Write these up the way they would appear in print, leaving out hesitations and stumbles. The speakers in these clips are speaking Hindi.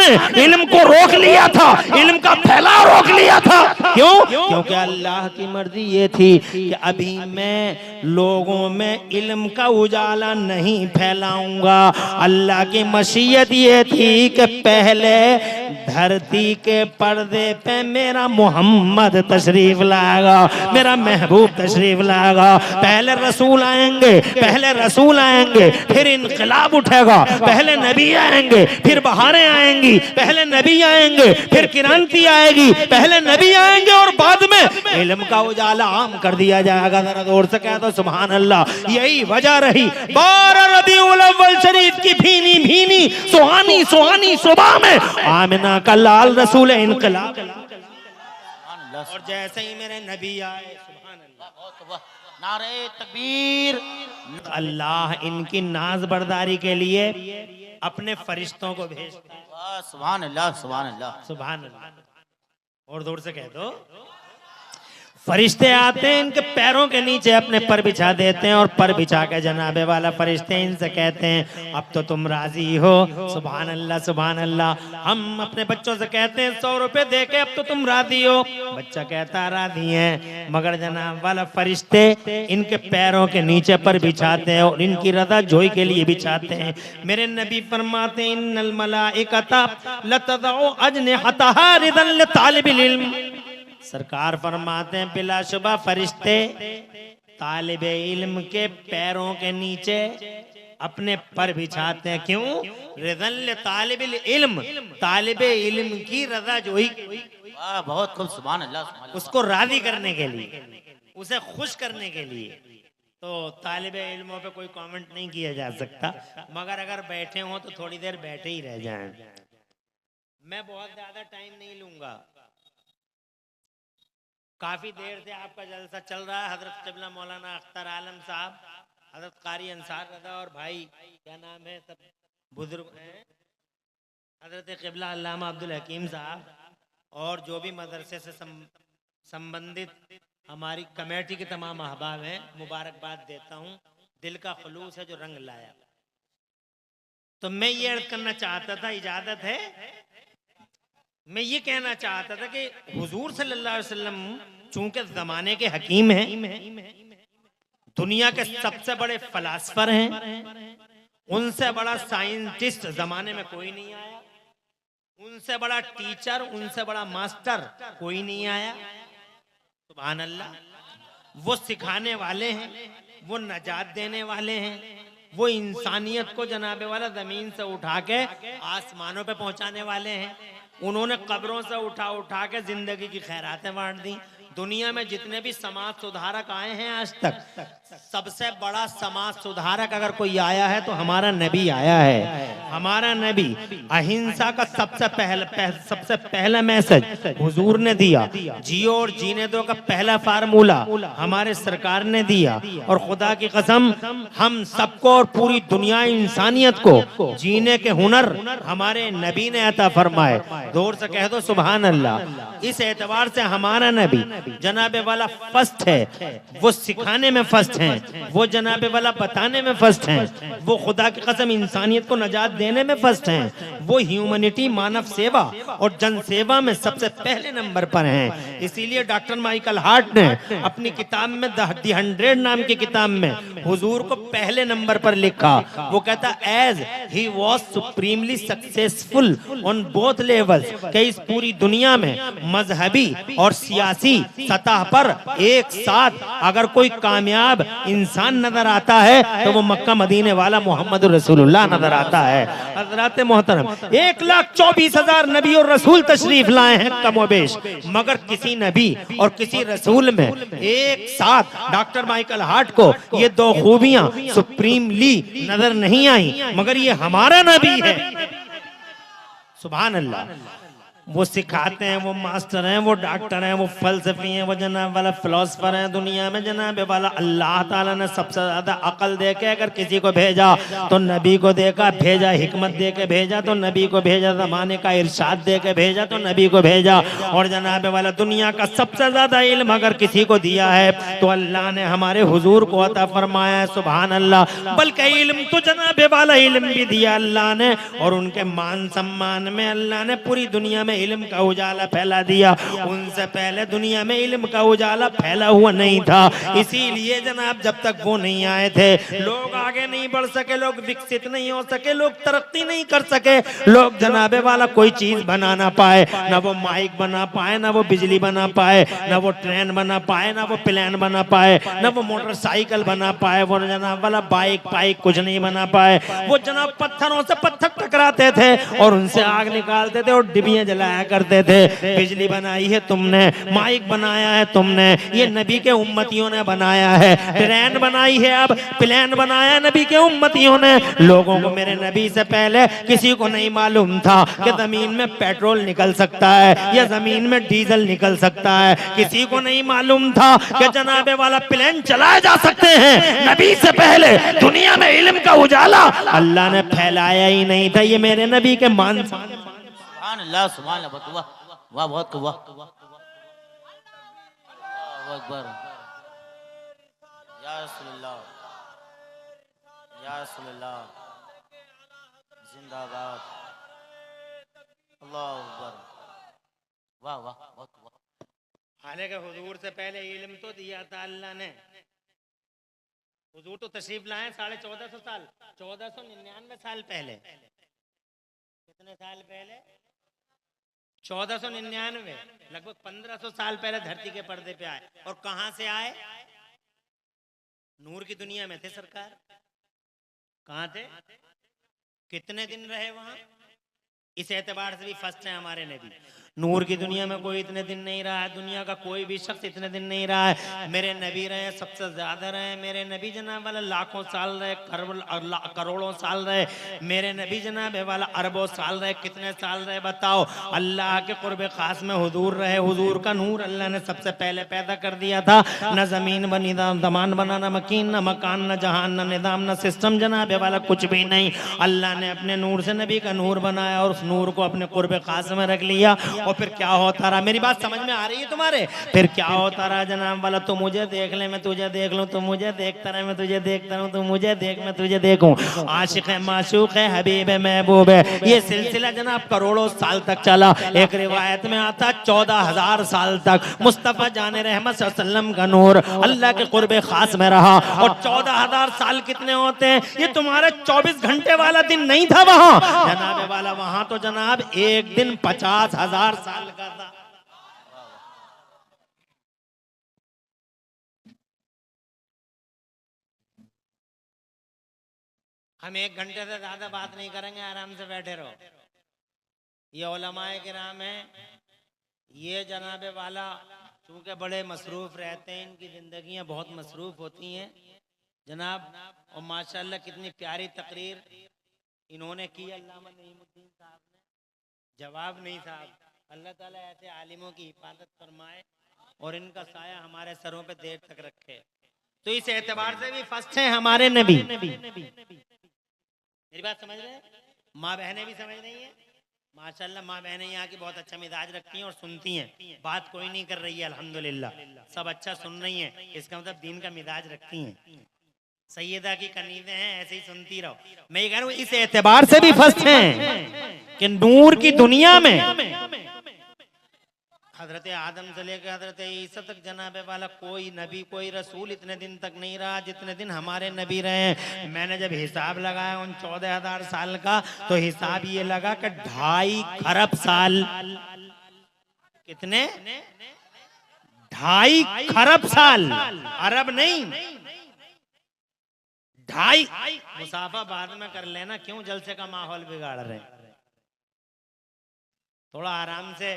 ने इल्म को रोक लिया था, इल्म का फैलाव रोक लिया था। क्यों? क्योंकि अल्लाह की मर्जी ये थी कि अभी मैं लोगों में इल्म का उजाला नहीं फैलाऊंगा। अल्लाह की मशीयत ये थी कि पहले धरती के पर्दे पे मेरा मोहम्मद तशरीफ लाएगा, मेरा महबूब तशरीफ लाएगा। पहले रसूल आएंगे, पहले रसूल आएंगे, फिर इनकलाब उठेगा। पहले नबी आएंगे, फिर बहारें आएंगी। पहले नबी आएंगे, फिर क्रांति आएगी। पहले नबी आएंगे और बाद में इल्म का उजाला आम कर दिया जाएगा। जरा जोर से कह दो सुभान अल्लाह। यही वजह रही 12 रबीउल अव्वल शरीफ की भीनी भीनी सुहानी सुहानी सुबह में आमिना का लाल रसूल इनकलाब। और जैसे ही मेरे नबी आए, सुभान अल्लाह, नारे तकबीर। अल्लाह इनकी नाज बर्दारी के लिए अपने फरिश्तों को भेजता है। सुभान अल्लाह, सुभान अल्लाह, सुभान अल्लाह। और दूर से कह दो, फरिश्ते आते हैं, इनके पैरों के नीचे अपने पर बिछा देते हैं और पर बिछा के जनाबे वाला फरिश्ते इनसे कहते हैं अब तो तुम राजी हो। सुभान अल्लाह, सुभान अल्लाह। हम अपने बच्चों से कहते हैं 100 रुपए दे के अब तो तुम राजी हो। बच्चा कहता राजी है, मगर जनाब वाला फरिश्ते इनके पैरों के नीचे पर बिछाते हैं और इनकी रज़ा जोई के लिए बिछाते हैं। मेरे नबी फरमाते हैं इन्नल मलाइकता लतदउ अजनिहतहा रिदन लितालिबिल इल्म। सरकार फरमाते हैं बिलाशुबा फरिश्ते तालिबे इल्म के पैरों के नीचे अपने पर बिछाते हैं। क्यों? रिदन तालिबिल इल्म, तालिबे इल्म की रज़ा जोई, बहुत खूब, सुभान अल्लाह। उसको राजी करने के लिए, उसे खुश करने के लिए। तो तालिबे इल्मों पे कोई कमेंट नहीं किया जा सकता, मगर अगर बैठे हो तो थोड़ी देर बैठे ही रह जाएं। मैं बहुत ज्यादा टाइम नहीं लूंगा। काफी देर से आपका जलसा चल रहा है। हजरत क़िबला मौलाना अख्तर आलम साहब, हजरत कारी अंसार रज़ा और भाई क्या नाम है सब बुजुर्ग हैं, हजरत क़िबला अल्लामा अब्दुल हकीम साहब और जो भी मदरसे से संबंधित हमारी कमेटी के तमाम अहबाब हैं, मुबारकबाद देता हूँ। दिल का खुलूस है जो रंग लाया। तो मैं ये अर्ज करना चाहता था, इजाजत है, मैं ये कहना चाहता था कि हुजूर सल्लल्लाहु अलैहि वसल्लम चूंकि जमाने के हकीम हैं, दुनिया के सबसे बड़े फलासफर हैं, उनसे बड़ा साइंटिस्ट जमाने में कोई नहीं आया, उनसे बड़ा टीचर, उनसे बड़ा मास्टर कोई नहीं आया। सुभान अल्लाह। वो सिखाने वाले हैं, वो नजात देने वाले हैं, वो इंसानियत को जनाबे वाला जमीन से उठा के आसमानों पे पहुंचाने वाले हैं। उन्होंने कब्रों से उठा उठा के जिंदगी की खैरातें बांट दी। दुनिया में जितने भी समाज सुधारक आए हैं आज तक, सबसे बड़ा समाज सुधारक अगर कोई आया है तो हमारा नबी आया है। हमारा नबी अहिंसा का सबसे पहला मैसेज हुजूर ने दिया। जियो और जीने दो का पहला फार्मूला हमारे सरकार ने दिया। और खुदा की कसम, हम सबको और पूरी दुनिया इंसानियत को जीने के हुनर हमारे नबी ने अता फरमाए। जोर से कह दो सुभान अल्लाह। इस एतबार से हमारा नबी जनाबे वाला फर्स्ट है, वो सिखाने में फर्स्ट हैं, वो जनाबे वाला बताने में फर्स्ट हैं, वो खुदा की कसम इंसानियत को नजात देने में फर्स्ट हैं, वो ह्यूमैनिटी मानव सेवा और जन सेवा में सबसे पहले नंबर पर हैं। इसीलिए डॉक्टर माइकल हार्ट ने अपनी किताब में द 100 नाम की किताब में हुजूर को पहले नंबर पर लिखा। वो कहता as he was supremely successful on both levels, कि इस पूरी दुनिया में मजहबी और सियासी सतह पर एक साथ अगर कोई कामयाब इंसान नजर आता है तो वो मक्का मदीने वाला मोहम्मद रसूलुल्लाह नजर आता है। हज़रात मोहतरम, 1,24,000 नबी और रसूल तशरीफ लाए हैं कमोबेश, मगर किसी नबी और किसी रसूल में एक साथ डॉक्टर माइकल हार्ट को ये दो खूबियां सुप्रीमली नजर नहीं आई, मगर ये हमारा नबी है। सुभान अल्लाह। वो सिखाते हैं, वो मास्टर हैं, वो डॉक्टर हैं, वो फलसफी हैं, वो जनाब वाला फिलोसफर हैं दुनिया में जनाब वाला। अल्लाह ताला ने सबसे ज्यादा अकल दे के अगर किसी को भेजा तो नबी को देखा भेजा, हिकमत दे के भेजा तो नबी को भेजा, जमाने का इरशाद दे के भेजा तो नबी को भेजा। और जनाब वाला दुनिया का सबसे ज्यादा इल्म अगर किसी को दिया है तो अल्लाह ने हमारे हुजूर को अता फरमाया है, सुभान अल्लाह। बल्कि इल्म तो जनाब वाला इल्म भी दिया अल्लाह ने, और उनके मान सम्मान में अल्लाह ने पूरी दुनिया में इल्म का उजाला फैला दिया। उनसे पहले दुनिया में इल्म का उजाला फैला हुआ नहीं था, इसीलिए जनाब जब तक वो नहीं आए थे लोग आगे नहीं बढ़ सके, लोग विकसित नहीं हो सके, लोग तरक्की नहीं कर सके, लोग जनाबे वाला कोई चीज बना ना पाए, ना वो माइक बना पाए, ना वो बिजली बना पाए, ना वो ट्रेन बना पाए, ना वो प्लेन बना पाए, ना वो मोटरसाइकिल बना पाए, वो जनाब वाला बाइक पाइक कुछ नहीं बना पाए। वो जनाब पत्थरों से पत्थर टकराते थे और उनसे आग निकालते थे और डिबियां जलाया करते थे। बिजली बनाई है तुमने, माइक बनाया है तुमने, ये नबी के उम्मतियों ने बनाया है। ट्रेन बनाई है, अब प्लेन बनाया है नबी के उम्मतियों ने। लोगों को मेरे नबी से पहले किसी को नहीं मालूम था कि जमीन में पेट्रोल निकल सकता है या जमीन में डीजल निकल सकता है। किसी को नहीं मालूम था कि जनाबे वाला प्लेन चलाए जा सकते हैं। नबी से पहले दुनिया में इल्म का उजाला अल्लाह ने फैलाया ही नहीं था। ये मेरे नबी के मान सुभान अल्लाह, सुभान अल्लाह, वाह वाह, बहुत वाह, अल्लाहु अकबर, या रसूलुल्लाह, या रसूलुल्लाह, जिंदाबाद, अल्लाहु अकबर, वाह वाह, बहुत वाह। हालांकि हुजूर से पहले इल्म तो दिया था अल्लाह ने। हुजूर तो तशरीफ लाए 1450 साल, 1499 साल पहले। कितने साल पहले? 1499, लगभग 1500 साल पहले धरती के पर्दे पे आए। और कहां से आए? नूर की दुनिया में थे सरकार। कहां थे? कितने दिन रहे वहां? इस एतबार से भी फर्स्ट है हमारे नबी। नूर की दुनिया में कोई इतने दिन नहीं रहा है, दुनिया का कोई भी शख्स इतने दिन नहीं रहा है। मेरे नबी रहे, सबसे ज्यादा रहे मेरे नबी जनाब वाला, लाखों साल रहे, करोड़ों साल रहे मेरे नबी जनाब वाला, अरबों साल रहे। कितने साल रहे बताओ? अल्लाह के कुर्ब खास में हुजूर रहे। हुजूर का नूर अल्लाह ने सबसे पहले पैदा कर दिया था। न जमीन बनी, न जमान बना, न मकीन, न मकान, न जहान, न निजाम, न सिस्टम जनाब वाला, कुछ भी नहीं। अल्लाह ने अपने नूर से नबी का नूर बनाया और उस नूर को अपने कुर्ब खास में रख लिया। और फिर क्या होता रहा? मेरी बात समझ में आ रही है तुम्हारे? फिर क्या होता रहा जनाब वाला? तू मुझे देख ले, मैं तुझे देख लूं, तू मुझे देखता रहे, मैं तुझे देखता रहूं, तू मुझे देख, मैं तुझे देखूं। आशिक है, माशूक है, हबीब है, महबूब है। ये सिलसिला जनाब करोड़ों साल तक चला। एक रिवायत में आता 14,000 साल तक मुस्तफा जाने रहमत सल्लल्लाहु अलैहि वसल्लम का नूर अल्लाह के कुर्ब खास में रहा। और 14,000 साल कितने होते हैं? ये तुम्हारे 24 घंटे वाला दिन नहीं था वहां जनाब वाला। वहां तो जनाब एक दिन 50,000 साल का था। हम 1 घंटे से ज्यादा बात नहीं करेंगे, आराम से बैठे रहो। ये उलमाए किराम है, ये जनाबे वाला चूंकि बड़े मसरूफ रहते हैं, इनकी जिंदगियां बहुत मसरूफ होती हैं जनाब। और माशाल्लाह कितनी प्यारी तकरीर इन्होंने की अल्लामा नईमुद्दीन साहब ने। जवाब नहीं साहब। अल्लाह ताला ऐसे आलिमों की हिफाजत फरमाए और इनका साया हमारे सरों पे देर तक रखे। तो इस एतबार से भी फर्स्ट है हमारे नबी। मेरी बात समझ रहे हैं? माँ बहनें भी समझ रही हैं माशाल्लाह। माँ बहनें यहाँ की बहुत अच्छा मिजाज रखती हैं और सुनती हैं। बात कोई नहीं कर रही है अल्हम्दुलिल्लाह, सब अच्छा सुन रही हैं। इसका मतलब दीन का मिजाज रखती हैं। सैयदा की कनीज़ें हैं, ऐसे ही सुनती रहो। मैं ये कह रहा हूँ इस एतबार से भी फर्स्ट हैं कि नूर की दुनिया में हजरत आदम से लेकर हजरत ईसा तक जनाबे वाला कोई नबी कोई रसूल इतने दिन तक नहीं रहा जितने दिन हमारे नबी रहे। मैंने जब हिसाब लगाया उन 14,000 साल का, तो हिसाब ये लगा कि 2.5 खरब साल। कितने? 2.5 खरब साल। अरब नहीं, 2.5। मुसाफा बाद में कर लेना, क्यों जलसे का माहौल बिगाड़ रहे? थोड़ा आराम से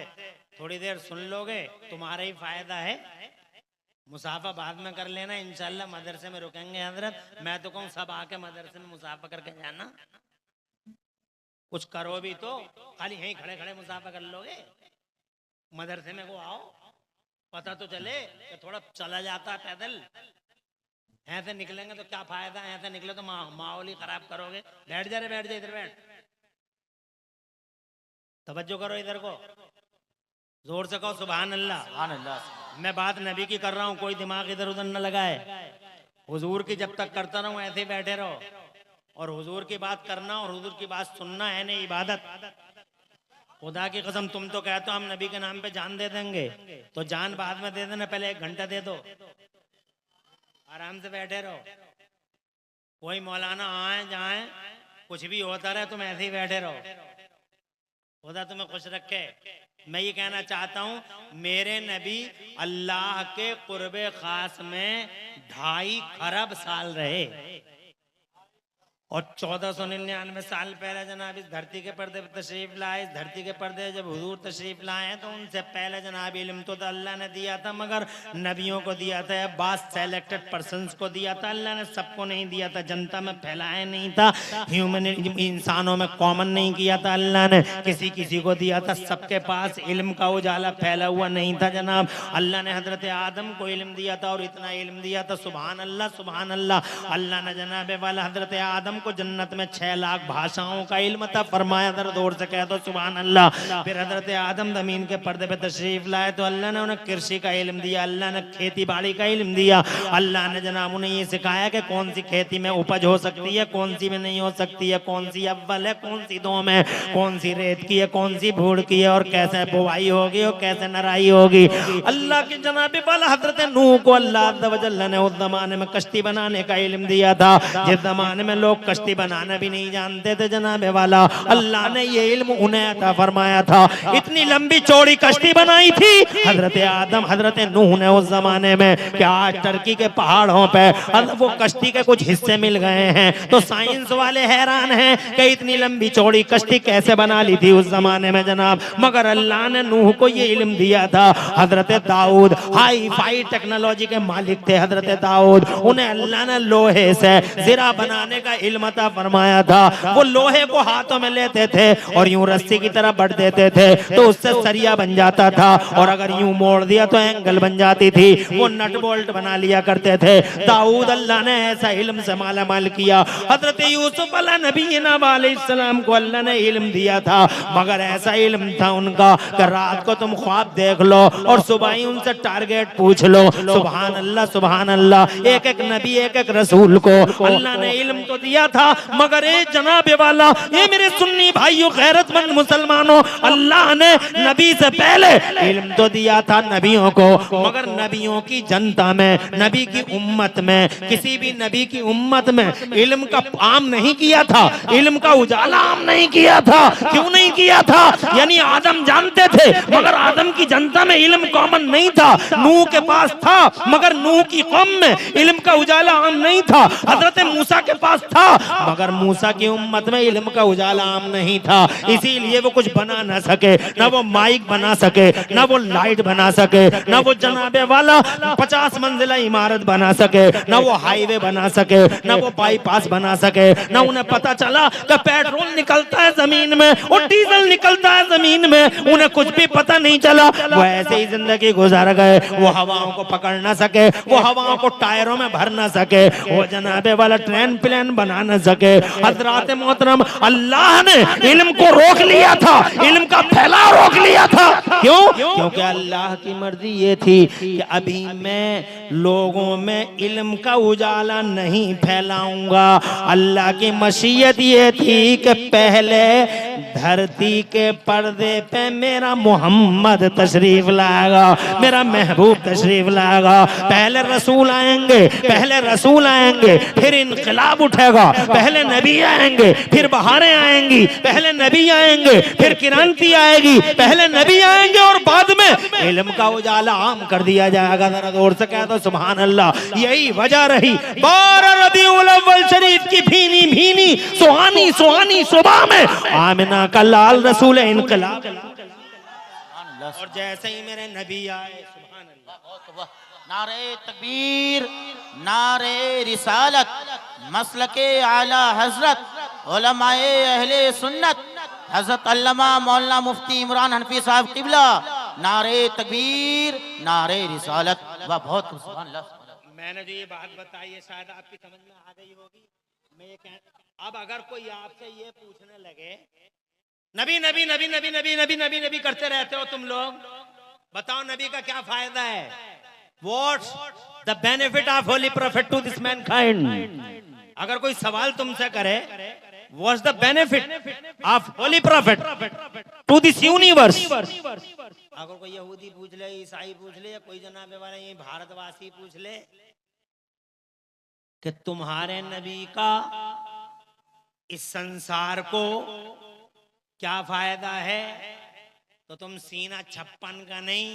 थोड़ी देर सुन लोगे, तुम्हारा ही फायदा है। मुसाफा बाद में कर लेना, इंशाल्लाह मदरसे में रुकेंगे हजरत। मैं तो कहूँ सब आके मदरसे में मुसाफा करके जाना। कुछ करो भी तो खाली यहीं खड़े खड़े मुसाफा कर लोगे? मदरसे में को आओ, पता तो चले कि थोड़ा चला जाता है पैदल। ऐसे निकलेंगे तो क्या फायदा, ऐसे निकले तो माहौल ही खराब करोगे। बैठ जा रे, बैठ जा, इधर बैठ, तवज्जो करो इधर को, जोर से कहो सुभान अल्लाह। सुभान अल्लाह। मैं बात नबी की कर रहा हूँ, कोई दिमाग इधर उधर न लगाए। हुजूर की जब तक करता रहूं ऐसे ही बैठे रहो, और हुजूर की बात करना और हुजूर की बात सुनना है नहीं इबादत। खुदा की कसम, तुम तो कहते हो हम नबी के नाम पे जान दे देंगे, तो जान बाद में दे देना, पहले 1 घंटा दे दो, आराम से बैठे रहो। कोई मौलाना आए जाए कुछ भी होता रहे, तुम ऐसे ही बैठे रहो। खुदा तुम्हें खुश रखे। मैं ये कहना चाहता हूँ, मेरे नबी अल्लाह के कुर्बे खास में 2.5 खरब साल रहे, और 1499 साल पहले जनाब इस धरती के पर्दे पर तशरीफ लाए। इस धरती के पर्दे जब हुजूर तशरीफ लाए हैं तो उनसे पहले जनाब इल्म तो अल्लाह ने दिया था, मगर नबियों को दिया था, बास सेलेक्टेड पर्सन्स को दिया था। अल्लाह ने सबको नहीं दिया था, जनता में फैलाया नहीं था, ह्यूमन इंसानों में कॉमन नहीं किया था। अल्लाह ने किसी किसी को दिया था, सबके पास इल्म का उजाला फैला हुआ नहीं था जनाब। अल्लाह ने हजरत आदम को इल्म दिया था, और इतना इल्म दिया था, सुभान अल्लाह सुभान अल्लाह। अल्लाह ने जनाब वाला हजरत आदम को जन्नत में 6 लाख भाषाओं का इल्म था, फरमाया दर दौर से कह दो सुभान अल्लाह। फिर हजरत आदम जमीन के पर्दे पे तशरीफ लाए तो अल्लाह ने उन्हें कृषि का इल्म दिया, अल्लाह ने खेती बाड़ी का इल्म दिया। अल्लाह ने जनाब उन्हें ये सिखाया कि कौन सी खेती में उपज हो सकती है, कौन सी में नहीं हो सकती है, कौन सी अव्वल है, कौन सी दो में, कौन सी रेत की है, कौन सी भूड़ की है, और कैसे बुवाई होगी और कैसे नराई होगी। अल्लाह के जनाब वाला हजरत नूह को अल्लाह ने उस जमाने में कश्ती बनाने का इल्म दिया था, जिस जमाने में लोग कश्ती बनाना भी नहीं जानते थे जनाब वाला, अल्लाह ने ये इल्म उन्हें अता फरमाया था। इतनी लंबी चौड़ी कश्ती बनाई थी हजरत आदम हजरत नूह ने उस जमाने में, क्या आज टर्की के पहाड़ों पे वो कश्ती के कुछ हिस्से मिल गए हैं, तो साइंस वाले हैरान हैं कि इतनी लंबी चौड़ी कश्ती कैसे बना ली थी उस जमाने में जनाब। मगर अल्लाह ने नूह को ये इल्म दिया था। हजरत दाऊद हाई फाई टेक्नोलॉजी के मालिक थे हजरत दाऊद, उन्हें अल्लाह ने लोहे से ज़िरा बनाने का इल्म अता फरमाया था। वो लोहे को हाथों में लेते थे और यूं रस्सी की तरह बढ़ देते थे तो उससे सरिया बन जाता था, और अगर यूं मोड़ दिया तो एंगल बन जाती थी। वो नट बोल्ट बना लिया करते थे। दाऊद अल्लाह ने ऐसा इल्म से माला माल किया। हजरत यूसुफ अला नबी अलैहिस्सलाम को अल्लाह ने इल्म दिया था, मगर ऐसा इल्म था उनका कि रात को तुम ख्वाब देख लो और सुबह ही उनसे टारगेट पूछ लो। सुभान अल्लाह सुभान अल्लाह। एक एक नबी एक एक रसूल को अल्लाह ने इल्म तो दिया था, मगर ए जनाब वाला, ये मेरे सुन्नी भाइयों गैरतमंद मुसलमानों, अल्लाह ने नबी से पहले इल्म तो दिया था नबियों को, मगर नबियों की जनता में, नबी की उम्मत में, किसी भी नबी की उम्मत में इल्म का आम नहीं किया था, इल्म का उजाला आम नहीं किया था। क्यों नहीं किया था? यानी आदम जानते थे मगर आदम की जनता में इल्म कॉमन नहीं था। नूह के पास था मगर नूह की कौम में इल्म का उजाला आम नहीं था। हजरत मूसा के पास था मगर मूसा की उम्मत में इल्म का उजाला आम नहीं था, इसीलिए वो कुछ बना ना सके, ना वो माइक बना सके, ना वो लाइट बना सके, ना वो जनाबे वाला 50 मंजिला इमारत बना सके, ना वो हाईवे बना सके, ना वो बाईपास बना सके। ना उन्हें पता चला कि पेट्रोल निकलता है जमीन में और डीजल निकलता है जमीन में, उन्हें कुछ भी पता नहीं चला। वो ऐसे ही जिंदगी गुजार गए। वो हवाओं को पकड़ ना सके, वो हवाओं को टायरों में भर ना सके, वो जनाबे वाला ट्रेन प्लेन बना ना सके। हजरात मोहतरम, अल्लाह ने इल्म को रोक लिया था, इल्म का फैलाव रोक लिया था। क्यों? क्योंकि अल्लाह की मर्जी ये थी कि अभी मैं लोगों में इल्म का उजाला नहीं फैलाऊंगा। अल्लाह की मशीयत ये थी कि पहले धरती के पर्दे पे मेरा मोहम्मद तशरीफ लाएगा, मेरा महबूब तशरीफ लाएगा। पहले रसूल आएंगे, पहले रसूल आएंगे, फिर इनकलाब उठेगा। पहले नबी आएंगे, फिर बहारें आएंगी, पहले नबी आएंगे, फिर क्रांति आएगी, पहले नबी आएंगे और बाद में इल्म का उजाला आम कर दिया जाएगा। जरा जोर से कह दो सुभान अल्लाह। यही वजह रही 12 रबीउल अव्वल शरीफ की भीनी भीनी सुहानी सुहानी सुबह में आमिना का लाल रसूल इनकलाब। और जैसे ही मेरे नबी आए, सुभान अल्लाह, नारे तकबीर, नारे रिसालत, मसलके आला हजरत, उलमाए अहले सुन्नत, हजरत अल्लामा मौलाना मुफ्ती इमरान हनफी साहब किबला, नारे तकबीर, नारे रिसालत। वाह बहुत खूब, सुभान अल्लाह। मैंने जो ये बात बताई है शायद आपकी समझ में आ गई होगी। मैं ये अब अगर कोई आपसे ये पूछने लगे, नबी नबी नबी नबी नबी नबी नबी नबी करते रहते हो तुम लोग, बताओ नबी का क्या फायदा है? What's the benefit of holy prophet to this mankind? अगर कोई सवाल तुमसे करे, What's the benefit of holy prophet to this universe? अगर कोई यहूदी पूछ ले, ईसाई पूछ ले, या कोई जनाबे वाला ये भारतवासी पूछ ले कि तुम्हारे नबी का इस संसार को क्या फायदा है, तो तुम सीना 56 का नहीं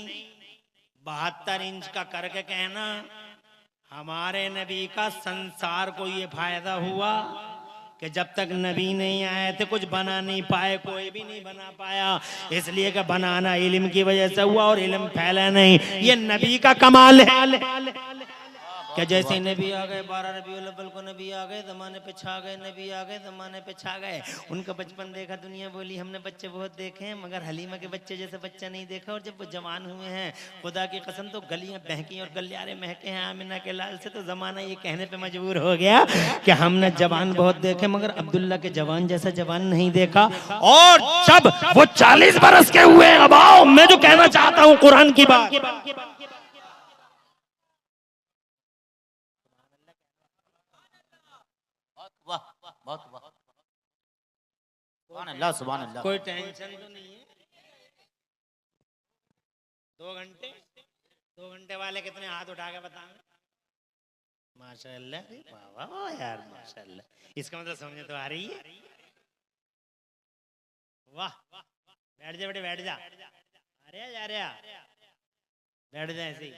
72 इंच का करके कहना, हमारे नबी का संसार को ये फायदा हुआ कि जब तक नबी नहीं आए थे कुछ बना नहीं पाए, कोई भी नहीं बना पाया, इसलिए कि बनाना इल्म की वजह से हुआ और इल्म फैला नहीं। ये नबी का कमाल है कि जैसे ही नबी आ गए, 12 रबीउल अव्वल को नबी आ गए, जमाने पे छा गए, नबी आ गए, जमाने पे छा गए। उनका बचपन देखा, दुनिया बोली हमने बच्चे बहुत देखे हैं मगर हलीमा के बच्चे जैसे बच्चा नहीं देखा। और जब वो जवान हुए हैं, खुदा की कसम, तो गलियां बहकी और गलियारे महके हैं आमिना के लाल से। तो जमाना ये कहने पे मजबूर हो गया कि हमने जवान बहुत देखे मगर अब्दुल्ला के जवान जैसा जवान नहीं देखा। और जब वो 40 बरस के हुए, अब आओ मैं जो कहना चाहता हूँ कुरान की बात। बहुत बहुत सुभान अल्लाह, सुभान अल्लाह। कोई टेंशन तो नहीं है? 2 घंटे वाले कितने हाथ उठा के बताएं? माशाअल्लाह, वाह वाह यार माशाअल्लाह। इसका मतलब समझ तो आ रही है? वाह, बैठ जा बेटे, बैठ जा। अरे जा रहा, बैठ जा ऐसे ही।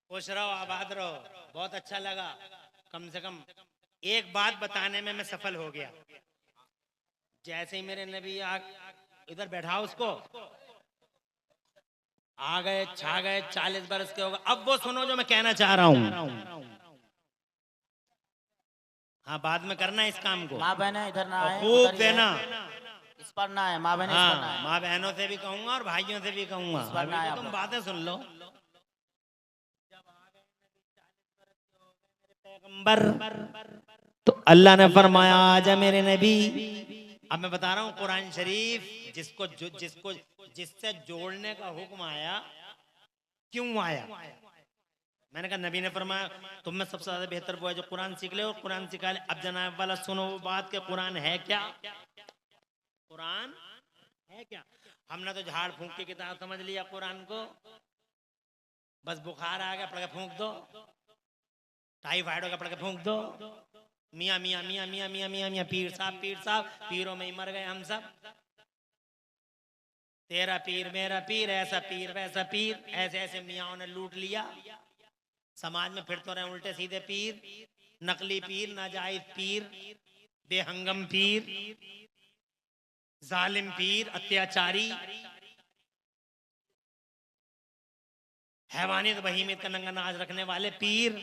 खुश रहो, आबाद रहो। बहुत अच्छा लगा, कम से कम एक बात बताने में मैं सफल हो गया। जैसे ही मेरे नबी इधर बैठा उसको आ गए, छा गए, 40 बरस के हो गए। अब वो सुनो जो मैं कहना चाह रहा हूँ। हाँ, बाद में करना है इस काम को। माँ बहने इधर ना आए, खूब देना, इस पर ना है। माँ बहने हाँ, माँ बहनों से भी कहूंगा और भाइयों से भी कहूंगा। तुम बातें सुन लो। तो अल्लाह ने फरमाया आजा मेरे नबी। अब मैं बता रहा हूँ कुरान शरीफ जिससे जोड़ने का हुक्म आया, क्यों आया? मैंने कहा नबी ने फरमाया तुम में सबसे ज्यादा बेहतर वो है जो कुरान सीख ले और कुरान सिखा ले। अब जनाब वाला सुनो वो बात के कुरान है क्या? कुरान है क्या? हमने तो झाड़ फूंक की किताब समझ लिया कुरान को। बस बुखार आ गया, पढ़ के फूंक दो। टाइफाइड होगा, पढ़ के फूंक दो। मियाँ मियाँ मियाँ मियाँ मियाँ मियाँ मियाँ पीर साहब, पीरों में ही मर गए हम सब। तेरा पीर मेरा पीर, ऐसा पीर वैसा पीर, ऐसे ऐसे मियाँओं ने लूट लिया समाज में। फिर तो रहे उल्टे सीधे पीर, नकली पीर, नाजायज पीर, बेहंगम पीर, जालिम पीर, अत्याचारी, हैवानियत बहीमियत का नंगा नाच रखने वाले पीर।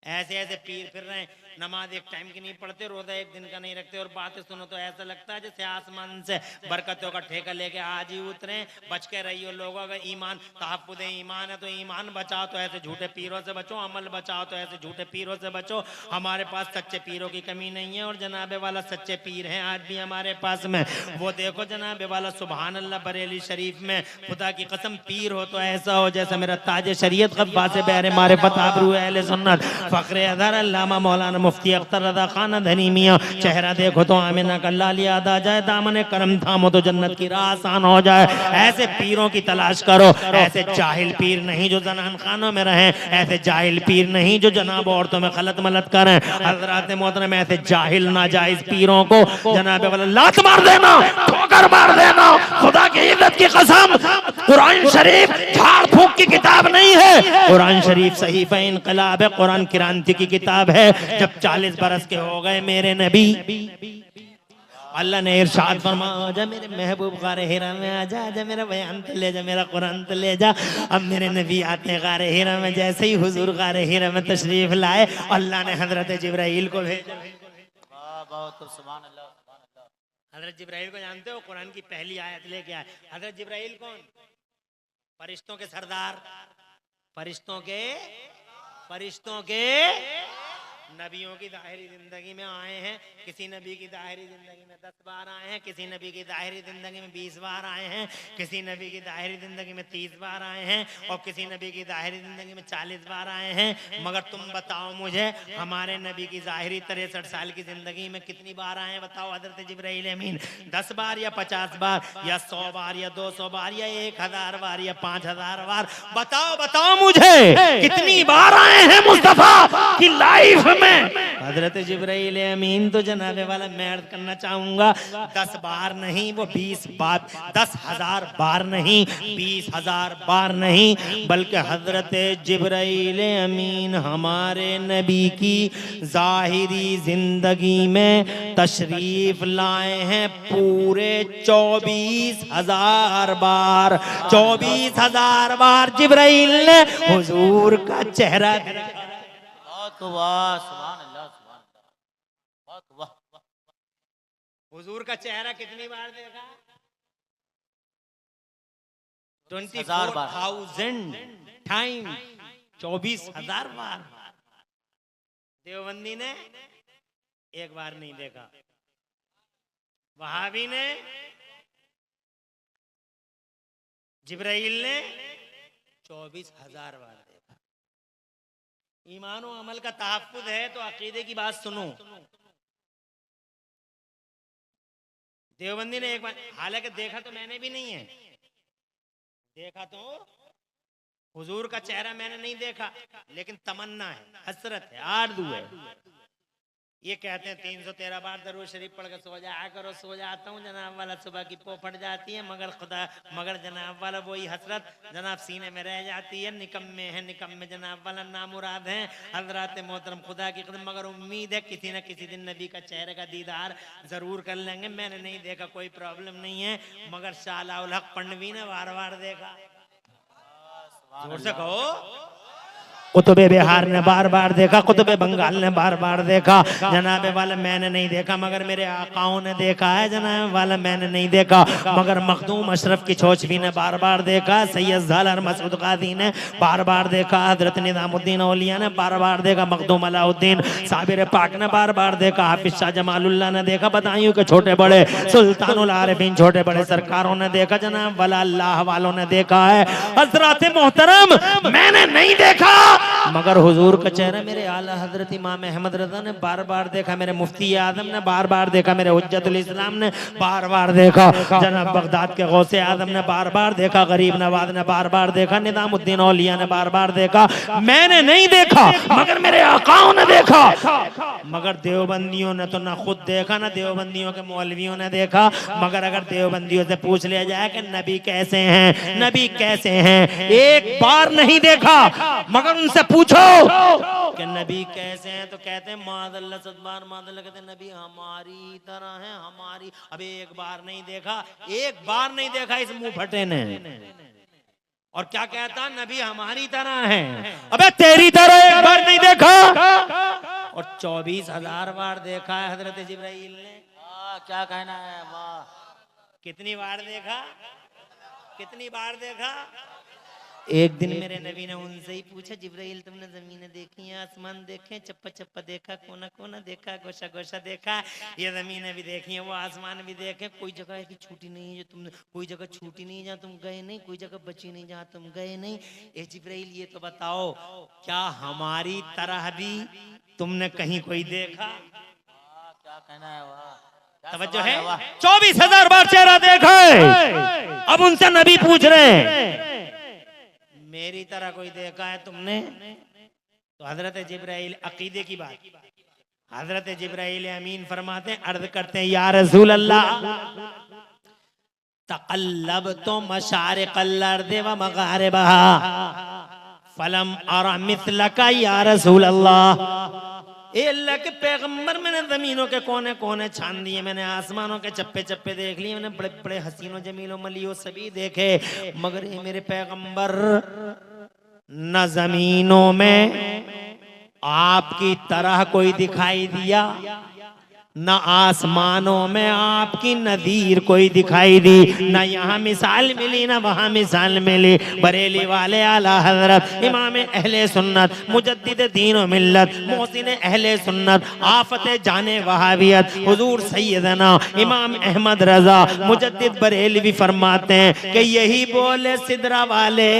ऐसे ऐसे पीर फिर रहे हैं। नमाज एक टाइम की नहीं पढ़ते, रोजा एक दिन का नहीं रखते, और बातें सुनो तो ऐसा लगता है जैसे आसमान से बरकतों का ठेका लेके आज ही उतरे। बच के रहियो लोगों, अगर ईमान तहफ्फुज़ ईमान है तो ईमान बचाओ, तो ऐसे झूठे पीरों से बचो। अमल बचाओ तो ऐसे झूठे पीरों से बचो। हमारे पास सच्चे पीरों की कमी नहीं है और जनाबे वाला सच्चे पीर हैं आज भी हमारे पास में। वो देखो जनाबे वाला सुभान अल्लाह, बरेली शरीफ में खुदा की कसम पीर हो तो ऐसा हो जैसा मेरा ताज शरीयत गब्बास बहरे मारिफत आबरू अहले सुन्नत फखरे अदर अल्लामा मौलाना मुफ्ती अख्तर रज़ा खान धनी मियाँ। चेहरा देखो तो आमिना का लाल याद आ जाए, दामन करम थामो तो जन्नत की राह आसान हो जाए। ऐसे पीरों की तलाश करो, ऐसे जाहिल पीर नहीं जो जनान खानों में रहें, ऐसे जाहिल पीर नहीं जो जनाब औरतों में खलत मलत करें। हज़रात मोहतरम ऐसे जाहिल नाजायज पीरों को जनाब वाला लात मार देना, ठोकर मार देना। खुदा की इज्जत की कसम, कुरान शरीफ झाड़ फूक की किताब नहीं है। कुरान शरीफ सहीफा इनकलाब है, कुरान क्रांति की किताब है। जब 40 बरस के हो गए मेरे नबी, अल्लाह ने इरशाद फरमाया आजा मेरे महबूब गारे हिरा में, आजा आजा मेरा बयान तो ले जा, मेरा कुरान तो ले जा। अब मेरे नबी आते हैं गारे हिरा में। जैसे ही हुजूर गारे हिरा में तशरीफ लाए, अल्लाह ने हजरत जिब्राइल को भेजा। बहुत सुभान अल्लाह। हजरत जिब्राइल को जानते हो? कुरान की पहली आयत लेके आए। हजरत जिब्राइल कौन? फरिश्तों के सरदार, फरिश्तों के नबियों की ज़ाहिरी जिंदगी में आए हैं। किसी नबी की ज़ाहिरी जिंदगी में 10 बार आए हैं, किसी नबी की ज़ाहिरी जिंदगी में 20 बार आए हैं, किसी नबी की ज़ाहिरी जिंदगी में 30 बार आए हैं और किसी नबी की ज़ाहिरी जिंदगी में 40 बार आए हैं। मगर तुम बताओ मुझे, हमारे नबी की ज़ाहिरी 63 साल की जिंदगी में कितनी बार आए हैं? बताओ हज़रत जिब्राइल अमीन 10 बार या 50 बार या 100 बार या 200 बार या 1000 बार या 5000 बार? बताओ मुझे कितनी बार आए हैं मुस्तफा की लाइफ में? हजरत जिब्राइल अमीन तो जनाबे वाला मैं अर्ज करना चाहूंगा 10 बार नहीं, वो 20 बार, 10,000 बार नहीं, 20,000 बार नहीं, बल्कि हजरत जिब्राइल अमीन हमारे नबी की जाहिरी जिंदगी में तशरीफ लाए हैं पूरे 24,000 बार। 24,000 बार जिब्राइल ने हुजूर का चेहरा देखा। वाह, सुभान अल्लाह, सुभान अल्लाह, बहुत वाह। हुजूर का चेहरा कितनी बार देखा? 24,000 टाइम, 24,000 बार। देवबंदी ने एक बार नहीं देखा, वहाबी ने, जिब्राइल ने 24,000 बार देखा। ईमान और अमल का तहफ्फुज़ है तो अकीदे की बात सुनो। देवबंदी ने एक बार, हालांकि देखा तो मैंने भी नहीं है, देखा तो हुजूर का चेहरा मैंने नहीं देखा, लेकिन तमन्ना है, हसरत है, आरज़ू है। ये कहते हैं 313 बार दरूद शरीफ पढ़ के सो जाया करो। सो जाता हूँ जनाब वाला, सुबह की पो फट जाती है, मगर जनाब वाला वही हसरत जनाब सीने में रह जाती है। निकम्मे जनाब वाला नामुराद हैं हजरत मोहतरम, खुदा की कदम। मगर उम्मीद है किसी न किसी दिन नबी का चेहरे का दीदार जरूर कर लेंगे। मैंने नहीं देखा, कोई प्रॉब्लम नहीं है, मगर शाह उल हक पंडवी ने बार बार देखा। जोर से कहो। कुतुबे बिहार ने बार बार देखा, कुतुबे बंगाल ने बार बार देखा। जनाबे वाला मैंने नहीं देखा, मगर मेरे आकाओं ने देखा है। जनाबे वाला मैंने नहीं देखा, मगर मखदूम अशरफ की चोचवी ने बार बार देखा। सैयद ज़ालर मसूद कादी ने बार बार देखा। हजरत निज़ामुद्दीन औलिया ने बार बार देखा। मखदूम अलाउद्दीन साबिर पाक ने बार बार देखा। हाफिज शाह जमालुल्लाह ने देखा। बदायूं के छोटे बड़े सुल्तानुल आरिफीन छोटे बड़े सरकारों ने देखा। जनाब वाला अल्लाह वालों ने देखा है। हजरत मोहतरम मैंने नहीं देखा, मगर हुजूर का चेहरा मेरे आला हजरत इमाम अहमद रज़ा ने बार बार देखा। मेरे मुफ्ती आजम ने बार बार देखा। मेरे हुज्जतुल इस्लाम ने बार बार देखा। जनाब बगदाद के गौसे आजम ने बार बार देखा। गरीब नवाज ने बार बार देखा। निज़ामुद्दीन औलिया ने बार बार देखा। मैंने नहीं देखा, मगर मेरे आकाओं ने देखा। मगर देवबंदियों ने तो ना खुद देखा, ना देवबंदियों के मौलवियों ने देखा। मगर अगर देवबंदियों से पूछ लिया जाए कि नबी कैसे हैं, नबी कैसे हैं, एक बार नहीं देखा, मगर उनसे पूछो कि नबी कैसे हैं तो कहते हैं मादल्ला सदबार मादल्ला, कहते हैं नबी हमारी तरह है, हमारी। अब एक बार नहीं देखा, एक बार नहीं देखा इस मुंह फटे ने। और क्या कहता, नबी हमारी तरह है। अबे तेरी तरह एक बार नहीं देखा, और 24,000 बार देखा है हजरत जिब्राइल ने। क्या कहना है, वाह। कितनी बार देखा, कितनी बार देखा? एक दिन मेरे नबी ने उनसे ही पूछा, जिब्राइल तुमने जमीनें देखी हैं, आसमान देखे, चप्पा चप्पा देखा, कोना कोना देखा, गोशा गोशा देखा, ये जमीनें भी देखी हैं, वो आसमान भी देखे, कोई जगह है कि छूटी नहीं है तुमने, कोई जगह छूटी नहीं जहाँ तुम गए नहीं, कोई जगह बची नहीं जहाँ तुम गए नहीं। ए जिब्राइल ये तो बताओ, क्या हमारी तरह भी तुमने कहीं कोई देखा? क्या कहना है, वाह। तवज्जो है। 24,000 बार चेहरा देखा है। अब उनसे नबी पूछ रहे हैं, मेरी तरह कोई देखा है तुमने? तो हजरत जिब्राइल, अकीदे की बात, हजरत जिब्राइल अमीन फरमाते हैं, अर्ज करते हैं, या रसूल अल्लाह तक़ल्लब तो मशारिक़ल अर्ज़ि व मग़ारिबहा फलम अरा मिस्लका या रसूल अल्लाह। ए अल्लाह के पैगंबर, मैंने जमीनों के कोने कोने छान दिए, मैंने आसमानों के चप्पे चप्पे देख लिए, मैंने बड़े बड़े हसीनों जमीलों मलियों सभी देखे, मगर ये मेरे पैगंबर न जमीनों में आपकी तरह कोई दिखाई दिया, न आसमानों में आपकी नदीर कोई दिखाई दी, न यहाँ मिसाल मिली न वहाँ मिसाल मिली। बरेली वाले आला हजरत इमाम अहले सुन्नत मुजद्दिद दीन व मिल्लत मोहसिन अहले सुन्नत आफत जाने वहाबियत हुजूर सैयदना इमाम अहमद रजा मुजद्दिद बरेलवी फरमाते हैं कि यही बोले सिदरा वाले,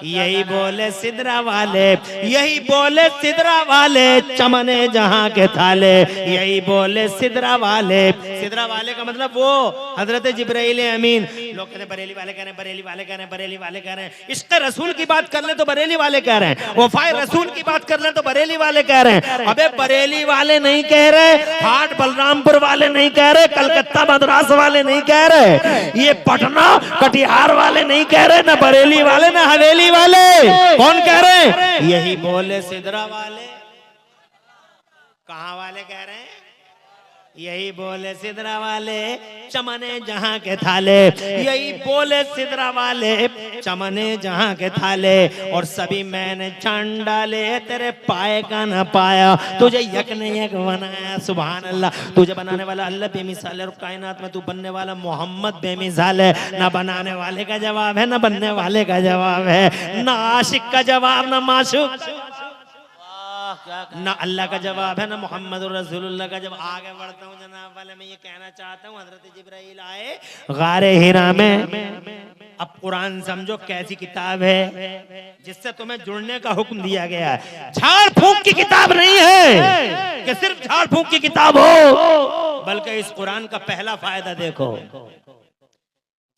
यही बोले सिदरा वाले, यही बोले सिदरा वाले चमने जहां के थाले, यही बोले सिदरा वाले। सिदरा वाले का मतलब वो हजरत जिब्राइल अमीन। लोग कहते हैं बरेली वाले कह रहे हैं, बरेली वाले कह रहे हैं, बरेली वाले कह रहे हैं। इश्क रसूल की बात कर ले तो बरेली वाले कह रहे हैं, वफाए रसूल की बात कर ले तो बरेली वाले कह रहे हैं। अबे बरेली वाले नहीं कह रहे, हाट बलरामपुर वाले नहीं कह रहे, कलकत्ता मद्रास वाले नहीं कह रहे, ये पटना कटिहार वाले नहीं कह रहे, ना बरेली वाले ना हवेली वाले। कौन कह रहे हैं? यही बोले सिदरा वाले। कहां वाले कह रहे हैं? यही बोले सिदरा वाले चमने जहां के थाले, यही बोले सिदरा वाले चमने जहां के थाले। और सभी मैंने छान डाले तेरे पाए का न पाया, तुझे यक ने यक बनाया। सुभान अल्लाह। तुझे बनाने वाला अल्लाह बेमिसाल है और कायनात में तू बनने वाला मोहम्मद बेमिसाल है। ना बनाने वाले का जवाब है, ना बनने वाले का जवाब है, ना आशिक का जवाब, ना माशूक, ना अल्लाह का जवाब है, ना मोहम्मद रसूलुल्लाह का जवाब। आगे बढ़ता हूँ जनाब वाले, मैं ये कहना चाहता हूँ हजरत जिब्राइल आए गारे हिरा में। अब कुरान समझो कैसी किताब है जिससे तुम्हें जुड़ने का हुक्म दिया गया है। झाड़ फूंक की किताब नहीं है कि सिर्फ झाड़ फूंक की किताब हो, बल्कि इस कुरान का पहला फायदा देखो।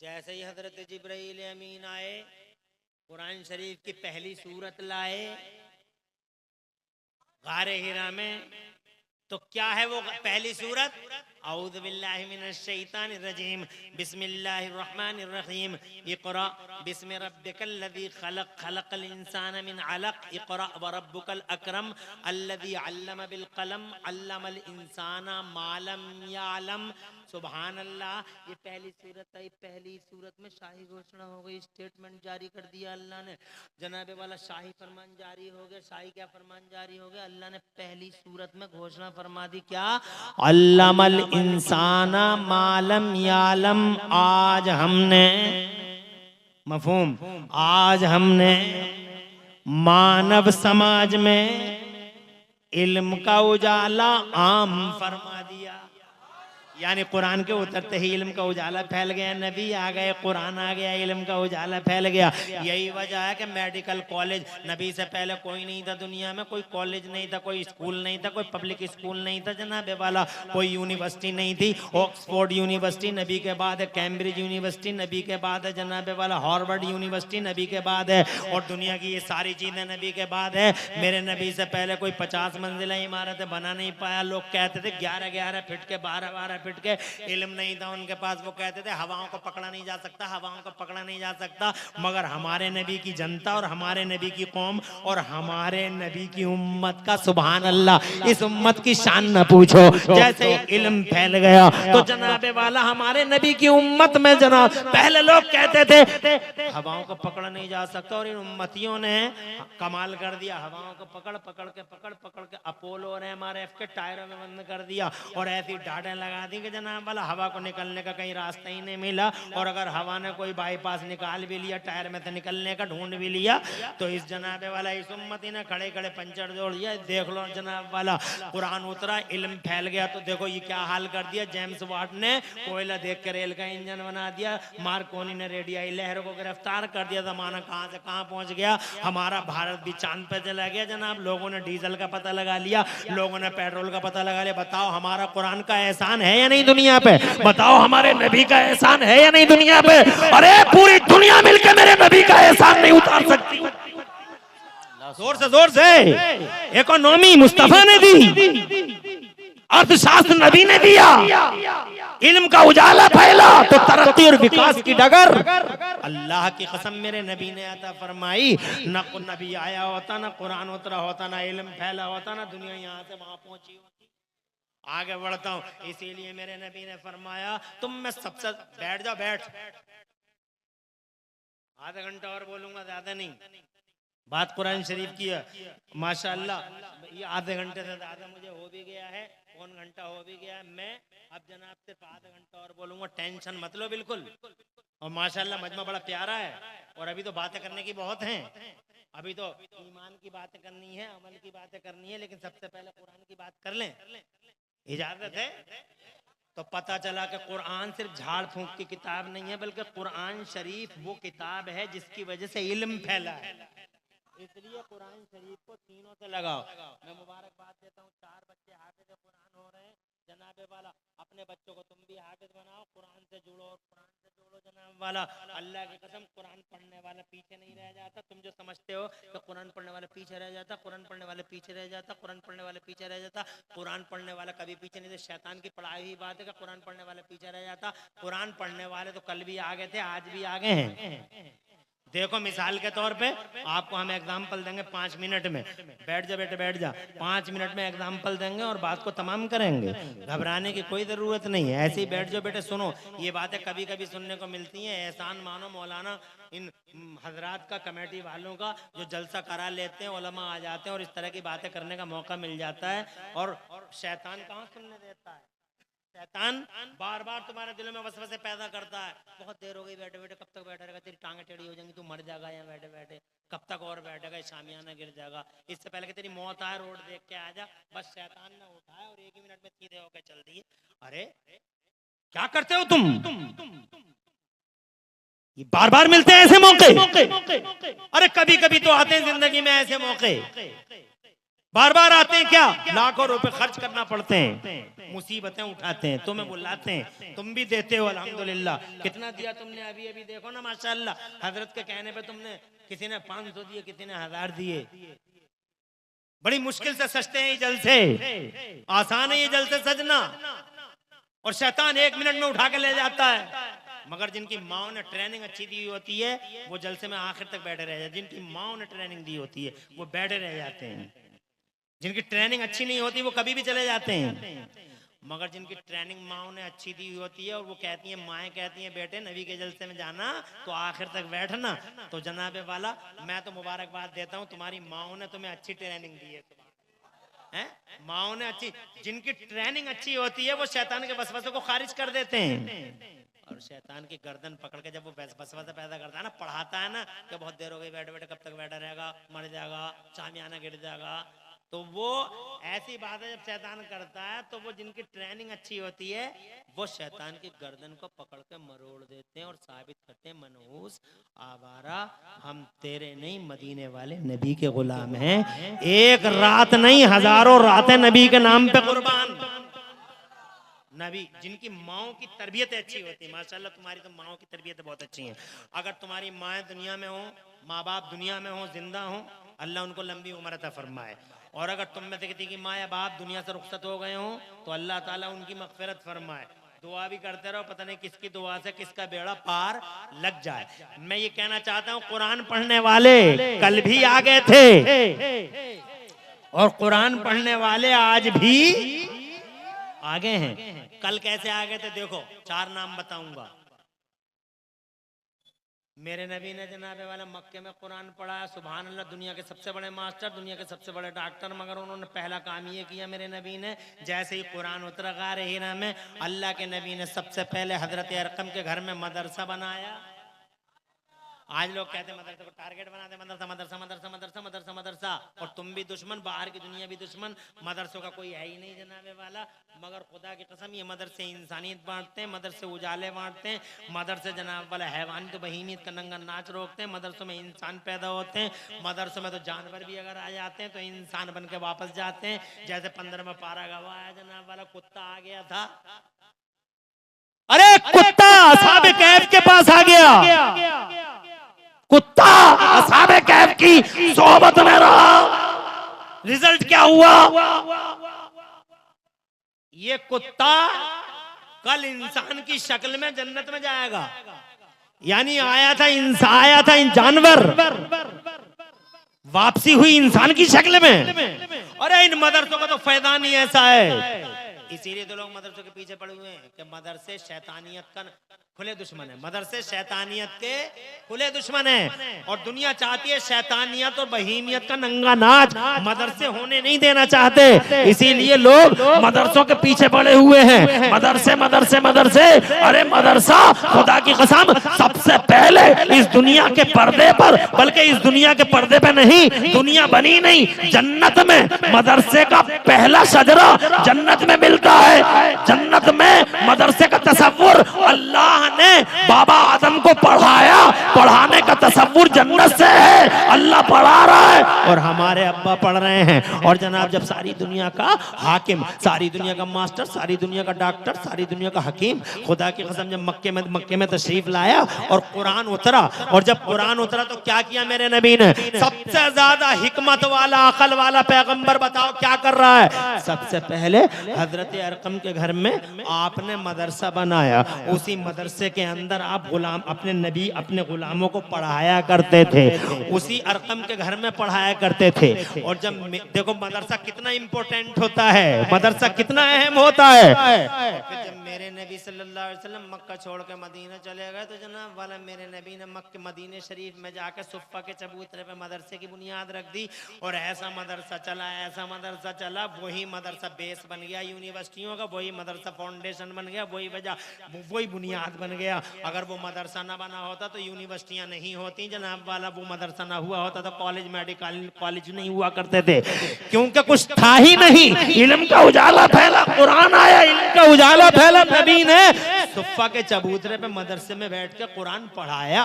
जैसे ही हजरत जिब्राइल अमीन आए, कुरान शरीफ की पहली सूरत लाए गारे हिरा में, तो क्या है वो पहली सूरत? औज़ु बिल्लाहि मिनश शैतानिर रजीम, बिस्मिल्लाहिर रहमानिर रहीम, इक़रा बिस्मि रब्बिकल लज़ी खलक़, खलक़ल इंसाना मिन अलक़, इक़रा व रब्बुकल अकरम अल्लज़ी अल्लम बिल क़लम, अल्लमल इंसाना मा लम यअलम। सुभान अल्लाह। ये पहली सूरत आई, पहली सूरत में शाही घोषणा हो गई, स्टेटमेंट जारी कर दिया अल्लाह ने। जनाबे वाला शाही फरमान जारी हो गया। शाही क्या फरमान जारी हो गया? अल्लाह ने पहली सूरत में घोषणा फरमा दी, क्या? अल्लामल इंसाना मालम यालम। आज हमने, मफहूम, आज हमने मानव समाज में इल्म का उजाला आम फरमा दिया। यानी कुरान के उतरते ही इल्म का उजाला फैल गया, नबी आ गए, कुरान आ गया, इल्म का उजाला फैल गया। यही वजह है कि मेडिकल कॉलेज, नबी से पहले कोई नहीं था दुनिया में, कोई कॉलेज नहीं था, कोई स्कूल नहीं था, कोई पब्लिक स्कूल नहीं था जनाबे वाला, कोई यूनिवर्सिटी नहीं थी। ऑक्सफोर्ड यूनिवर्सिटी नबी के बाद है, कैम्ब्रिज यूनिवर्सिटी नबी के बाद है जनाबे वाला, हार्वर्ड यूनिवर्सिटी नबी के बाद है, और दुनिया की ये सारी चीजें नबी के बाद है। मेरे नबी से पहले कोई 50 मंजिला इमारतें बना नहीं पाया। लोग कहते थे 11-11 फीट के, 12-12 फीट के। इल्म नहीं था उनके पास, वो कहते थे हवाओं को पकड़ा नहीं जा सकता, हवाओं को पकड़ा नहीं जा सकता। मगर हमारे नबी की जनता और हमारे नबी की कौम और हमारे नबी की उम्मत का, सुभान अल्लाह, इस उम्मत की शान न पूछो। जैसे ही इल्म फैल गया तो जनाबे वाला हमारे नबी की उम्मत में जनाब, पहले लोग कहते थे हवाओं को पकड़ा नहीं जा सकता, और इन उम्मतियों ने कमाल कर दिया। हवाओं को पकड़ पकड़ के अपोलो और MRF के टायरों में बंद कर दिया, और ऐसी डाटें लगा दी कि जनाब वाला हवा को निकलने का कहीं रास्ता ही नहीं मिला। और अगर हवा ने कोई बाईपास निकाल भी लिया, टायर में से निकलने का ढूंढ भी लिया, तो इस जनाबे वाला इस उम्मती ने खड़े खड़े पंचर जोड़ दिया। देख लो जनाब वाला, कुरान उतरा, इल्म फैल गया, तो देखो ये क्या हाल कर दिया। जेम्स वाट ने कोयला देख के रेल का इंजन बना दिया, मार्कोनी ने रेडियाई लहर को गिरफ्तार कर दिया। जमाना कहां से कहां पहुंच गया। हमारा भारत भी चांद पे चला गया जनाब। लोगों ने डीजल का पता लगा लिया, लोगों ने पेट्रोल का पता लगा लिया। बताओ हमारा कुरान का एहसान है या नहीं दुनिया पे? बताओ हमारे नबी का एहसान है या नहीं दुनिया पे? अरे पूरी दुनिया मिलकर मेरे नबी का एहसान नहीं उतार सकती। जोर से इकोनॉमी मुस्तफा ने दी, अर्थशास्त्र नबी ने दिया, इल्म का उजाला फैला तो तरक्की और विकास की डगर अल्लाह की कसम मेरे नबी ने अता फरमाई। न नबी आया होता, न कुरान उतरा होता, न इल्म फैला होता, न दुनिया यहाँ से वहां पहुंची होती। आगे बढ़ता हूं, इसीलिए मेरे नबी ने फरमाया तुम में सबसे, बैठ जाओ, बैठ, आधा घंटा और बोलूंगा, ज्यादा नहीं। बात कुरान शरीफ की है। माशाअल्लाह ये आधे घंटे से ज़्यादा मुझे हो भी गया है, पौन घंटा हो भी गया है। मैं अब जनाब सिर्फ आधा घंटा और बोलूँगा, टेंशन मत लो बिल्कुल। और माशाअल्लाह मजमा बड़ा प्यारा है और अभी तो बातें करने की बहुत हैं। अभी तो ईमान की बातें करनी है, अमल की बातें करनी है, लेकिन सबसे पहले कुरान की बात कर लें, इजाजत है? तो पता चला कि कुरान सिर्फ झाड़ फूंक की किताब नहीं है, बल्कि कुरान शरीफ वो किताब है जिसकी वजह से इल्म फैला है। इसलिए कुरान शरीफ को तीनों से लगाओ। मैं मुबारकबाद देता हूँ, 4 बच्चे हाफिज कुरान हो रहे हैं। जनाबे वाला अपने बच्चों को तुम भी हाफिज बनाओ, कुरान से जुड़ो और कुरान से जोड़ो जनाब वाला। अल्लाह की कसम कुरान पढ़ने वाला पीछे नहीं रह जाता। तुम जो समझते हो कि कुरान पढ़ने वाला पीछे रह जाता, कुरान पढ़ने वाले पीछे रह जाता, कुरान पढ़ने वाले पीछे रह जाता, कुरान पढ़ने वाला कभी पीछे नहीं। शैतान की पढ़ाई हुई बात है कि कुरान पढ़ने वाले पीछे रह जाता। कुरान पढ़ने वाले तो कल भी आगे थे, आज भी आगे हैं। देखो मिसाल के तौर पे आपको हम एग्जाम्पल देंगे 5 मिनट में। बैठ जा बेटे, बैठ जा। 5 मिनट में एग्जाम्पल देंगे और बात को तमाम करेंगे। घबराने की कोई जरूरत नहीं है, ऐसे ही बैठ जाओ बेटे, सुनो। ये बातें कभी कभी सुनने को मिलती हैं, एहसान मानो मौलाना इन हजरात का, कमेटी वालों का, जो जलसा करा लेते हैं, उलमा आ जाते हैं और इस तरह की बातें करने का मौका मिल जाता है। और शैतान कहाँ सुनने देता है? शैतान बार बार तुम्हारे दिलों में वसवसे पैदा करता है। बहुत देर हो गई बैठे बैठे, कब तक बैठा रहेगा, तेरी टांगे टेढ़ी हो जाएंगी, तू मर जाएगा यहाँ बैठे बैठे, कब तक और बैठेगा, शामियाना गिर जाएगा, इससे पहले कि तेरी मौत आए रोड देख के आ जा। बस शैतान ने उठाया और 1 ही मिनट में सीधे होकर चल दिए। अरे क्या करते हो तुम? ये बार बार मिलते हैं ऐसे मौके। अरे कभी कभी तो आते हैं जिंदगी में ऐसे मौके, बार बार आते हैं क्या? लाखों रुपए खर्च करना पड़ते हैं, मुसीबतें उठाते हैं, तुम्हें बुलाते हैं, तुम भी देते हो अल्हम्दुलिल्लाह। कितना दिया तुमने? अभी अभी देखो ना माशाअल्लाह, हजरत के कहने पे तुमने, किसी ने 500 दिए, किसी ने 1000 दिए। बड़ी मुश्किल से सजते हैं ये जलसे, आसान है ये जलसे सजना। और शैतान 1 मिनट में उठा के ले जाता है। मगर जिनकी माओ ने ट्रेनिंग अच्छी दी होती है वो जलसे में आखिर तक बैठे रह जाते। जिनकी माओ ने ट्रेनिंग दी होती है वो बैठे रह जाते हैं। जिनकी ट्रेनिंग अच्छी नहीं होती वो कभी भी चले जाते हैं। मगर जिनकी ट्रेनिंग माओ ने अच्छी दी होती है और वो कहती हैं, माएँ कहती हैं, बेटे नबी के जलसे में जाना तो आखिर तक बैठना, तो जनाबे वाला मैं तो मुबारकबाद देता हूँ, तुम्हारी माओ ने तुम्हें अच्छी ट्रेनिंग दी है। माओ ने अच्छी, जिनकी ट्रेनिंग अच्छी होती है वो शैतान के वसवसे को खारिज कर देते हैं। और शैतान की गर्दन पकड़ के जब वो वसवसा पैदा करता है ना, पढ़ाता है ना कि बहुत देर हो गई बैठे बैठे, कब तक बैठा रहेगा, मर जाएगा, शामियाना गिर जाएगा, तो वो ऐसी बातें जब शैतान करता है तो वो जिनकी ट्रेनिंग अच्छी होती है वो शैतान की गर्दन को पकड़ के मरोड़ देते हैं और साबित करते हैं, मनहूस आवारा, हम तेरे नहीं मदीने वाले नबी के गुलाम हैं। एक रात नहीं, हजारों रातें नबी के नाम पे कुर्बान। नबी जिनकी माओ की तरबियत अच्छी होती है, माशाल्लाह तुम्हारी तो माओ की तरबियत बहुत अच्छी है। अगर तुम्हारी माएँ दुनिया में हो, माँ बाप दुनिया में हो, जिंदा हो, अल्लाह उनको लंबी उम्र अता फरमाए। और अगर तुम में से किसी की माँ या बाप दुनिया से रुखसत हो गए हो तो अल्लाह ताला उनकी मगफिरत फरमाए। दुआ भी करते रहो, पता नहीं किसकी दुआ से किसका बेड़ा पार लग जाए। मैं ये कहना चाहता हूँ, कुरान पढ़ने वाले कल भी आ गए थे और कुरान पढ़ने वाले आज भी आगे हैं। कल कैसे आ गए थे देखो, 4 नाम बताऊंगा। मेरे नबी ने जनाबे वाला मक्के में कुरान पढ़ाया, सुभान अल्लाह, दुनिया के सबसे बड़े मास्टर, दुनिया के सबसे बड़े डॉक्टर, मगर उन्होंने पहला काम ये किया, मेरे नबी ने जैसे ही कुरान उतरा गारे हीरा में, अल्लाह के नबी ने सबसे पहले हजरत अरकम के घर में मदरसा बनाया। आज लोग कहते हैं मदरसे को टारगेट बनाते, मदरसा मदरसा मदरसा मदरसा मदरसा मदरसा, और तुम भी दुश्मन, बाहर की दुनिया भी दुश्मन, मदरसों का कोई है ही नहीं जनाबे वाला। मगर खुदा की कसम ये मदरसे इंसानियत बांटते हैं, मदरसे उजाले बांटते हैं, मदरसे जनाब वाला हैवान तो बहीमियत का नंगा नाच रोकते हैं, मदरसों में इंसान पैदा होते हैं, मदरसों में तो जानवर भी अगर आ जाते हैं तो इंसान बन के वापस जाते हैं। जैसे 15वां पारा गवाया जनाब वाला, कुत्ता आ गया था, अरे कुत्ता असहाबे कहफ के पास आ गया, कुत्ता असहाबे कहफ की सोहबत में रहा। रिजल्ट क्या हुआ? ये कुत्ता कल इंसान की शक्ल में जन्नत में जाएगा। यानी आया था जानवर, वापसी हुई इंसान की शक्ल में। अरे इन मदरसों का तो फैदान ही ऐसा है, इसीलिए तो लोग मदरसों के पीछे पड़े हुए हैं कि मदरसे शैतानियत का खुले दुश्मन है, मदरसे शैतानियत के खुले दुश्मन है। और दुनिया चाहती है शैतानियत और बहीमियत का नंगा नाच, मदरसे होने नहीं देना चाहते, इसीलिए लोग मदरसों के पीछे पड़े हुए हैं। मदरसे मदरसे मदरसे, अरे मदरसा खुदा की कसम सबसे पहले इस दुनिया के पर्दे पर, बल्कि इस दुनिया के पर्दे पे नहीं, दुनिया बनी नहीं, जन्नत में मदरसे का पहला शजरा जन्नत में मिलता है। जन्नत में मदरसे का तसव्वुर अल्लाह ने बाबा आदम को पढ़ाया, पढ़ाने का तसव्वुर जन्नत से है, अल्लाह पढ़ा रहा है और हमारे अब्बा पढ़ रहे हैं। और जनाब जब सारी दुनिया का हाकिम, सारी दुनिया का मास्टर, सारी दुनिया का डॉक्टर, सारी दुनिया का हकीम खुदा की कसम जब मक्के में तशरीफ लाया और कुरान उतरा, और जब कुरान उतरा तो क्या किया मेरे नबी ने? सबसे ज्यादा हिकमत वाला अकल वाला पैगंबर बताओ क्या कर रहा है? सबसे पहले हजरत अरकम के घर में आपने मदरसा बनाया, उसी मदरसे के अंदर आप गुलाम अपने नबी अपने गुलामों को पढ़ाया करते थे, उसी अरकम के घर में पढ़ाया करते थे। और जब देखो मदरसा कितना इंपॉर्टेंट होता है, मदरसा कितना अहम होता है। फिर जब मेरे नबी सल्लल्लाहु अलैहि वसल्लम मक्का छोड़ के मदीना चले गए तो जनाब वाला मेरे नबी ने मक्के मदीने शरीफ में जाकर सुफ़ा के चबूतरे पे मदरसे की बुनियाद रख दी। और ऐसा मदरसा चला, ऐसा मदरसा चला, वही मदरसा बेस बन गया यूनिवर्सिटियों का, वही मदरसा फाउंडेशन बन गया, वही बुनियाद बन गया। अगर वो मदरसा ना बना होता तो यूनिवर्सिटियां नहीं होती जनाब वाला, वो मदरसा ना हुआ होता तो कॉलेज मेडिकल कॉलेज नहीं हुआ करते थे, क्योंकि कुछ था ही नहीं। इल्म का उजाला फैला, कुरान आया, इल्म का उजाला फैला, नबी ने सुफ़ा के चबूतरे पे मदरसे में बैठ के कुरान पढ़ाया।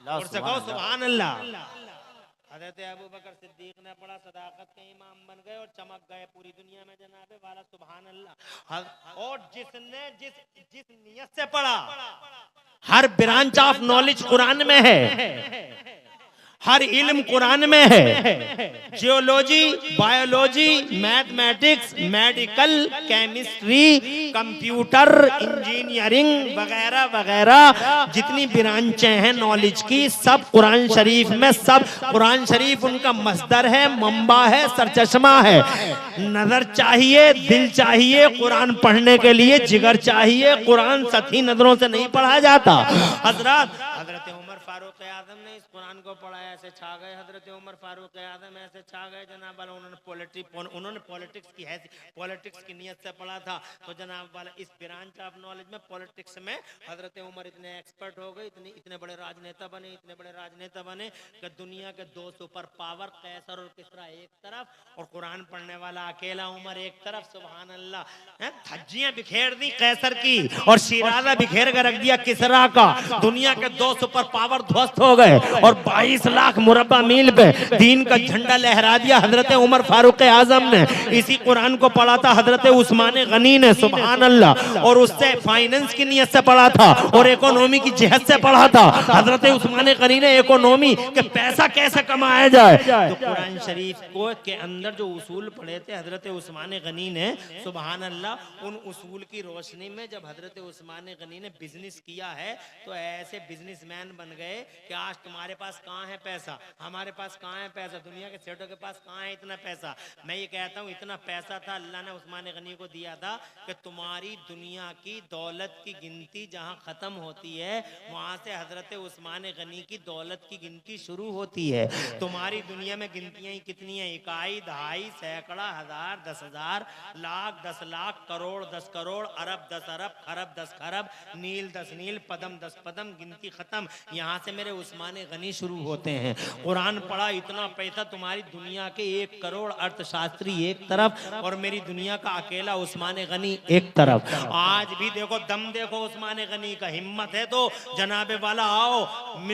और से कहो सुभान अल्लाह। हज़रत अबू बकर सिद्दीक ने पढ़ा, सदाकत के इमाम बन गए और चमक गए पूरी दुनिया में जनाबे वाला, सुभान अल्लाह। और जिसने जिस नियत से पढ़ा, हर ब्रांच ऑफ नॉलेज कुरान में है, हर इल्म कुरान में है। Geology, biology, mathematics, medical, chemistry, computer, engineering वगैरह वगैरह जितनी ब्रांचें हैं नॉलेज की, सब कुरान शरीफ में, सब कुरान शरीफ उनका मस्दर है, मंबा है, सरचश्मा है। नजर चाहिए, दिल चाहिए कुरान पढ़ने के लिए, जिगर चाहिए, कुरान सती नजरों से नहीं पढ़ा जाता। हजरत उमर फारूक आजम ने इस कुरान को पढ़ा, ऐसे छा गए। हजरत उमर फारूक आजम ऐसे छा गए जनाब वाला, उन्होंने पॉलिटिक्स की नियत से पढ़ा था तो जनाब वाला इस ब्रांच ऑफ नॉलेज में, पॉलिटिक्स में हजरत उमर इतने एक्सपर्ट हो गए, इतने बड़े राजनेता बने कि दुनिया के दो सुपर पावर कैसर और किसरा एक तरफ और कुरान पढ़ने वाला अकेला उमर एक तरफ। सुभान अल्लाह। धज्जियां बिखेर दी कैसर की और शिराजा बिखेर कर रख दिया किसरा का। दुनिया के दो सुपर पावर ध्वस्त हो गए और 22 लाख मुरब्बा मील पे दीन का झंडा लहरा दिया हजरत उमर फारूक आजम ने। इसी कुरान को पढ़ा था हजरत उस्मान गनी ने, सुभान अल्लाह। और उससे फाइनेंस की नियत से पढ़ा था और इकोनॉमी की जिहद से पढ़ा था हजरत उस्मान गनी ने, इकोनॉमी के पैसा कैसे कमाया जाए। तो कुरान शरीफ को के अंदर जो उसूल पढ़े थे हजरत उस्मान गनी ने, सुभान अल्लाह, उन उसूल की रोशनी में जब हजरत उस्मान गनी ने बिजनेस किया है तो ऐसे बिजनेसमैन बन गए कि आज तुम्हारे पास कहाँ है पैसा, हमारे पास कहाँ है पैसा, दुनिया के सेठों के पास कहाँ है इतना पैसा। मैं ये कहता हूँ इतना पैसा था अल्लाह ने उस्मान गनी को दिया था कि तुम्हारी दुनिया की दौलत की गिनती जहाँ खत्म होती है वहां से हजरत उस्मान गनी की दौलत की गिनती शुरू होती है। तुम्हारी दुनिया में गिनतियां ही कितनी है, इकाई, दहाई, सैकड़ा, हजार, 10,000, लाख, 10 लाख, करोड़, 10 करोड़, अरब, 10 अरब, खरब, 10 खरब, नील, 10 नील, पदम, 10 पदम, गिनती खत्म। यहाँ से मेरे उस्मान गनी शुरू होते हैं। कुरान पढ़ा, इतना पैसा, तुम्हारी दुनिया के 1 करोड़ अर्थशास्त्री एक तरफ और मेरी दुनिया का अकेला उस्मान गनी एक तरफ। आज भी देखो दम, देखो उस्मान गनी का, हिम्मत है तो जनाबे वाला आओ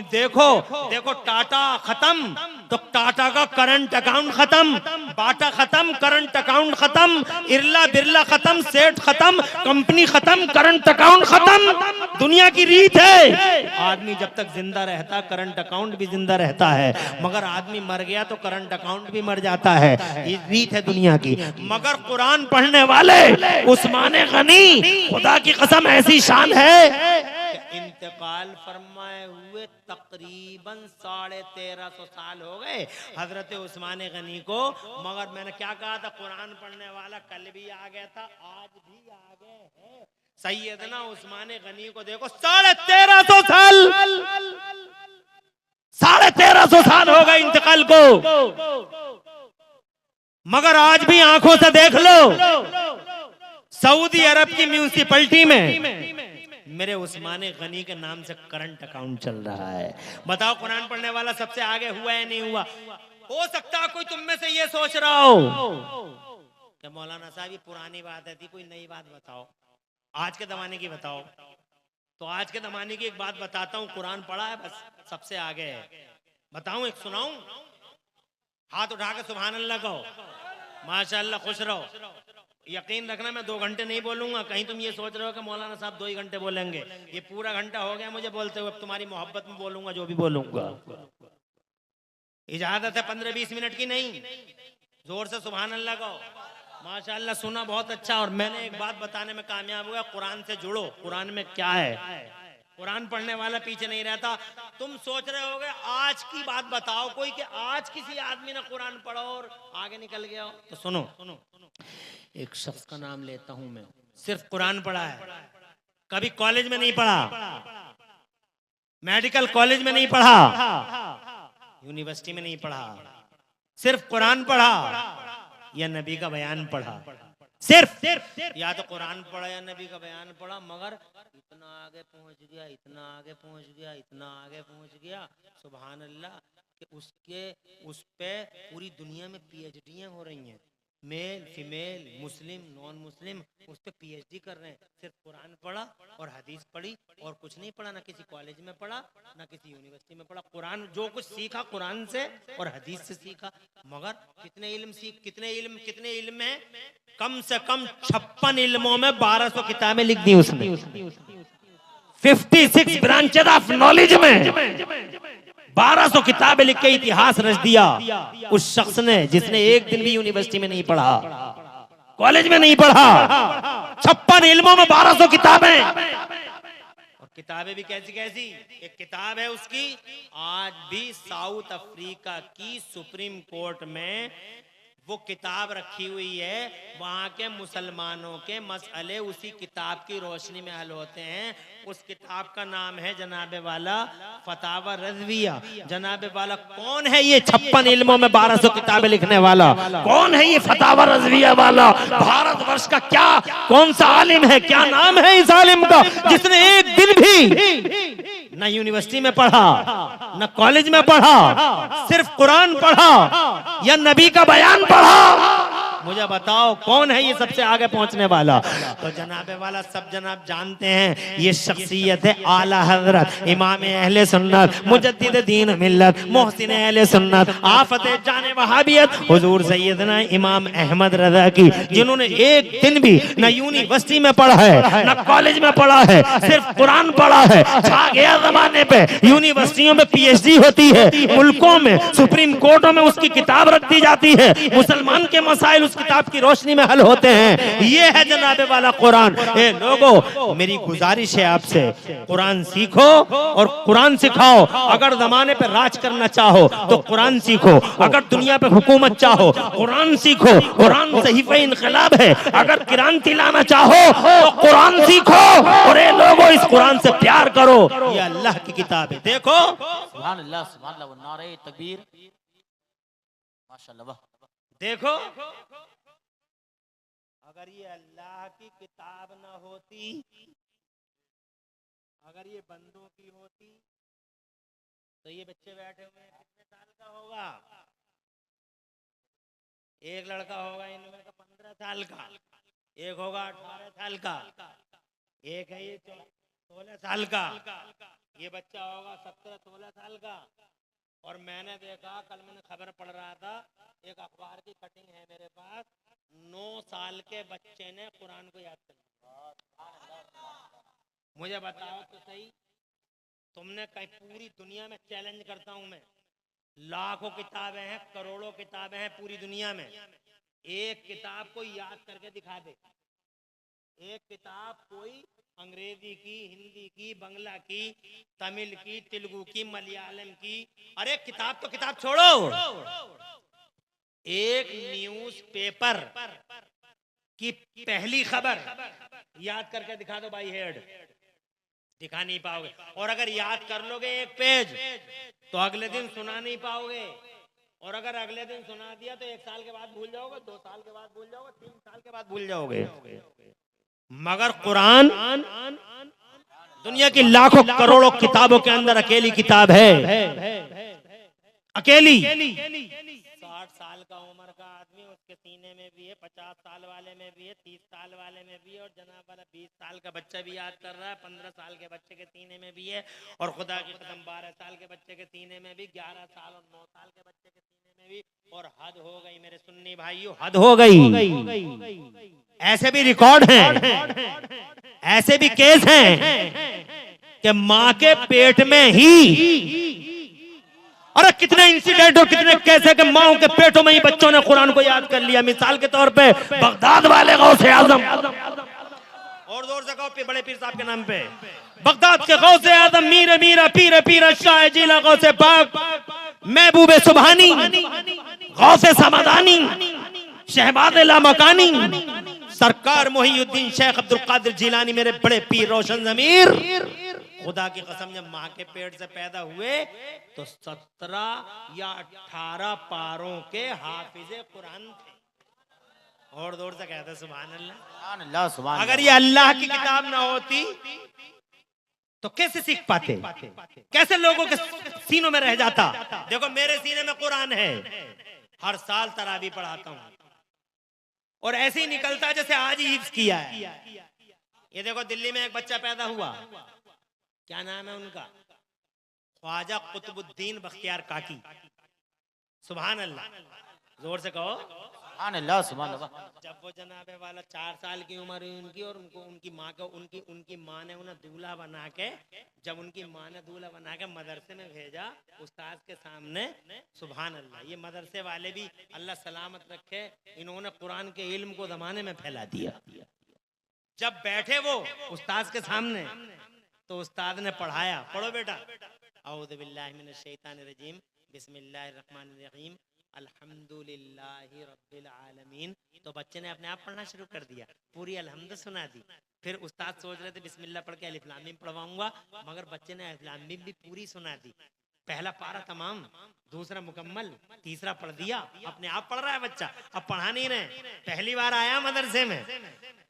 देखो टाटा खत्म तो टाटा का करंट अकाउंट खत्म, बाटा खत्म, करंट अकाउंट खत्म, इरला बिरला खत्म, सेठ खत्म, कंपनी खत्म, करंट अकाउंट खत्म। दुनिया की रीत है, आदमी जब तक जिंदा रहता करंट अकाउंट भी जिंदा रहता है, मगर आदमी मर गया तो करंट अकाउंट भी मर जाता है। ये रीत है दुनिया की। मगर कुरान पढ़ने वाले उस्मान गनी, खुदा की कसम ऐसी शान है, इंतकाल फरमाए हुए तकरीबन 1350 साल हो गए हजरत उस्मान गनी को। मगर मैंने क्या कहा था, कुरान पढ़ने वाला कल भी आ गया था, आज भी आ गए हैं। सैयदना उस्मान गनी को देखो, 1350 साल, 1350 साल हो गए इंतकाल को, मगर आज भी आंखों से देख लो, सऊदी अरब की म्यूनिसिपैलिटी में मेरे उस्मान गनी के नाम से करंट अकाउंट चल रहा है। बताओ कुरान पढ़ने वाला सबसे आगे हुआ या नहीं हुआ? हो सकता है कोई तुम में से ये सोच रहा हो कि मौलाना साहब ये पुरानी बात है थी, कोई नई बात बताओ, आज के जमाने की बताओ। तो आज के जमाने की एक बात बताता हूँ, कुरान पढ़ा है बस सबसे आगे है। बताऊं, एक सुनाऊं? हाथ उठा के सुभान अल्लाह कहो, माशाअल्लाह, खुश रहो। यकीन रखना मैं 2 घंटे नहीं बोलूंगा, कहीं तुम ये सोच रहे हो कि मौलाना साहब 2 ही घंटे बोलेंगे। ये पूरा घंटा हो गया मुझे बोलते हुए, अब तुम्हारी मोहब्बत में बोलूंगा जो भी बोलूंगा। इजाजत है 15-20 मिनट की नहीं, जोर से सुभान अल्लाह कहो, माशाअल्लाह। सुना बहुत अच्छा। और मैंने एक बात बताने में कामयाब हुआ, कुरान से जुड़ो, कुरान में क्या है। कुरान पढ़ने वाला पीछे नहीं रहता। तुम सोच रहे होगे आज की बात बताओ कोई, कि आज किसी आदमी ने कुरान पढ़ा और आगे निकल गया हो। तो सुनो, एक शख्स का नाम लेता हूं मैं, सिर्फ कुरान पढ़ा है, कभी कॉलेज में नहीं पढ़ा, मेडिकल कॉलेज में नहीं पढ़ा, यूनिवर्सिटी में नहीं पढ़ा, सिर्फ कुरान पढ़ा या नबी का बयान पढ़ा। सिर्फ या तो कुरान पढ़ा या नबी का बयान पढ़ा, मगर इतना आगे पहुंच गया, इतना आगे पहुंच गया, इतना आगे पहुंच गया, सुभान अल्लाह, कि उस पे पूरी दुनिया में पीएचडीयां हो रही हैं, मेल फीमेल मुस्लिम नॉन मुस्लिम, उस पे पीएचडी कर रहे हैं। सिर्फ कुरान पढ़ा और हदीस पढ़ी और कुछ नहीं पढ़ा, ना किसी कॉलेज में पढ़ा ना किसी यूनिवर्सिटी में पढ़ा। कुरान जो कुछ सीखा कुरान से और हदीस से सीखा। मगर कितने इल्म है? कम से कम 56 इल्मों में 1200 किताबें लिख दी उसने। 56 ब्रांचेस ऑफ नॉलेज में 1200 किताबें लिख के इतिहास रच दिया उस शख्स ने, जिसने एक दिन भी यूनिवर्सिटी में नहीं पढ़ा, कॉलेज में नहीं पढ़ा। 56 इल्मों में 1200 किताबें, और किताबें भी कैसी कैसी। एक किताब है उसकी, आज भी साउथ अफ्रीका की सुप्रीम कोर्ट में वो किताब रखी हुई है। वहां के मुसलमानों के मसले उसी किताब की रोशनी में हल होते हैं। उस किताब का नाम है जनाबे वाला फतावा रज़विया। जनाबे वाला कौन है ये 56 इल्मों में 1200 किताबें लिखने वाला? कौन है ये फतावा रज़विया वाला? भारतवर्ष का क्या कौन सा आलिम है, क्या नाम है इस आलिम का, जिसने एक दिन भी न यूनिवर्सिटी में पढ़ा न कॉलेज में पढ़ा, सिर्फ कुरान पढ़ा या नबी का बयान पढ़ा? मुझे बताओ कौन है ये सबसे आगे पहुंचने वाला? तो जनाबे वाला सब जनाब जानते हैं, ये शख्सियत है आला हजरत इमाम अहले सुन्नत मुजद्दिद दीन मिल्लत मोहसिन अहले सुन्नत आफत जाने वहाबियत हुजूर सैयदना इमाम अहमद रजा की, जिन्होंने एक दिन भी न यूनिवर्सिटी में पढ़ा है न कॉलेज में पढ़ा है, सिर्फ कुरान पढ़ा है। छा गया जमाने पे यूनिवर्सिटियों में पीएचडी होती है, मुल्कों में सुप्रीम कोर्टों में उसकी किताब रख दी जाती है, मुसलमान के मसाइल उस किताब की रोशनी में हल होते हैं। ये है जनाबे वाला कुरान। ए लोगों, मेरी गुजारिश है आपसे, कुरान सीखो और कुरान सिखाओ। अगर जमाने पे राज करना चाहो तो कुरान सीखो, अगर दुनिया पे हुकूमत चाहो कुरान सीखो। कुरान सहीफे इनकलाब है। अगर क्रांति लाना चाहो तो कुरान सीखो। और ए लोगों, इस कुरान से प्यार करो, ये अल्लाह की किताब है। देखो सुभान अल्लाह, सुभान अल्लाह, नारे तकबीर, माशाअल्लाह। देखो, अगर ये अल्लाह की किताब ना होती, अगर ये बंदों की होती, तो ये बच्चे बैठे हुए हैं, कितने साल का होगा? एक लड़का होगा इनमें का 15 साल का, एक होगा 18 साल का, एक है ये 16 साल का, ये बच्चा होगा 17-16 साल का। और मैंने देखा, कल मैंने खबर पढ़ रहा था, एक अखबार की कटिंग है मेरे पास, 9 साल के बच्चे ने कुरान को याद कर लिया। मुझे बताओ तो सही, तुमने कहीं, पूरी दुनिया में चैलेंज करता हूं मैं, लाखों किताबें हैं, करोड़ों किताबें हैं पूरी दुनिया में, एक किताब को याद करके दिखा दे। एक किताब कोई अंग्रेजी की, हिंदी की, बंगला की, तमिल की, तेलुगु की, मलयालम की, अरे किताब तो किताब छोड़ो, एक न्यूज़पेपर कि पहली खबर याद करके दिखा दो भाई हेड, दिखा नहीं पाओगे। और अगर याद कर लोगे एक पेज तो अगले दिन सुना नहीं पाओगे, और अगर अगले दिन सुना दिया तो 1 साल के बाद भूल जाओगे, 2 साल के बाद भूल जाओगे, 3 साल के बाद भूल जाओगे। मगर कुरान दुनिया की लाखों करोड़ों किताबों के अंदर अकेली किताब है, अकेली। 60 साल का उम्र का आदमी उसके सीने में भी है, 50 साल वाले में भी है, 30 साल वाले में भी है, और जनाब वाला 20 साल का बच्चा भी याद कर रहा है, 15 साल के बच्चे के सीने में भी है, और खुदा की कसम 12 साल के बच्चे के सीने में भी, 11 साल और 9 साल के बच्चे के सीने में भी। और हद हो गई मेरे सुन्नी भाइयों, हद हो गई। ऐसे भी रिकॉर्ड हैं, ऐसे भी केस हैं कि माँ के पेट में ही, अरे कितने इंसिडेंट और कितने कैसे के माओ के पेटों में ही बच्चों ने कुरान को याद कर लिया। मिसाल के तौर पे बगदाद वाले गौसे आजम, और जोर से कहो बड़े पीर साहब के नाम पे, बगदाद के गौसे आजम मीर मीरा पीर पीर शाह जिला गौसे पाक महबूबे सुबहानी गौसे समदानी शहबाज लामकानी सरकार मोहिउद्दीन शेख अब्दुल कादिर जिलानी मेरे बड़े पीर रोशन जमीर, खुदा की कसम जब माँ के पेट से पैदा हुए तो 17 या 18 पारों के हाफिजे कुरान थे। और जोर से कहते सुभान अल्लाह, सुभान। अगर ये अल्लाह की किताब ना होती तो कैसे सीख पाते, कैसे लोगों के सीनों में रह जाता। देखो मेरे सीने में कुरान है, हर साल तरावी पढ़ाता हूँ, और ऐसे ही निकलता जैसे आज ही हिफ्ज किया है। ये देखो दिल्ली में एक बच्चा पैदा हुआ, क्या नाम है उनका, ख्वाजा कुतुबुद्दीन बख्तियार काकी। सुभान अल्लाह, जोर से कहो सुभान अल्लाह, सुभान अल्लाह। जब वो जनाबे वाला 4 साल की उम्र हुई उनकी, और उनको उनकी माँ को उनकी माँ ने उन्हें दूल्हा बना के, जब उनकी माँ ने दूल्हा बना के मदरसे में भेजा उस्ताद के सामने, सुभान अल्लाह। ये मदरसे वाले भी अल्लाह सलामत रखे, इन्होंने कुरान के इल्म को जमाने में फैला दिया। जब बैठे वो उस्ताद के सामने तो उस्ताद ने पढ़ाया, पढ़ो बेटा, औज़ु बिल्लाहि मिनश शैतानिर रजीम बिस्मिल्लाहिर रहमानिर रहीम अल्हम्दुलिल्लाहि रब्बिल आलमीन। तो बच्चे ने अपने आप पढ़ना शुरू कर दिया, पूरी अलहम्द सुना दी। फिर उस्ताद सोच रहे थे बिस्मिल्लाह पढ़ के अलिफ लाम मीम पढ़वाऊंगा, मगर बच्चे ने अलिफ लाम मीम भी पूरी सुना दी। पहला पारा तमाम, दूसरा मुकम्मल, तीसरा पढ़ दिया, अपने आप पढ़ रहा है बच्चा, अब पढ़ा नहीं रहे। पहली बार आया मदरसे में,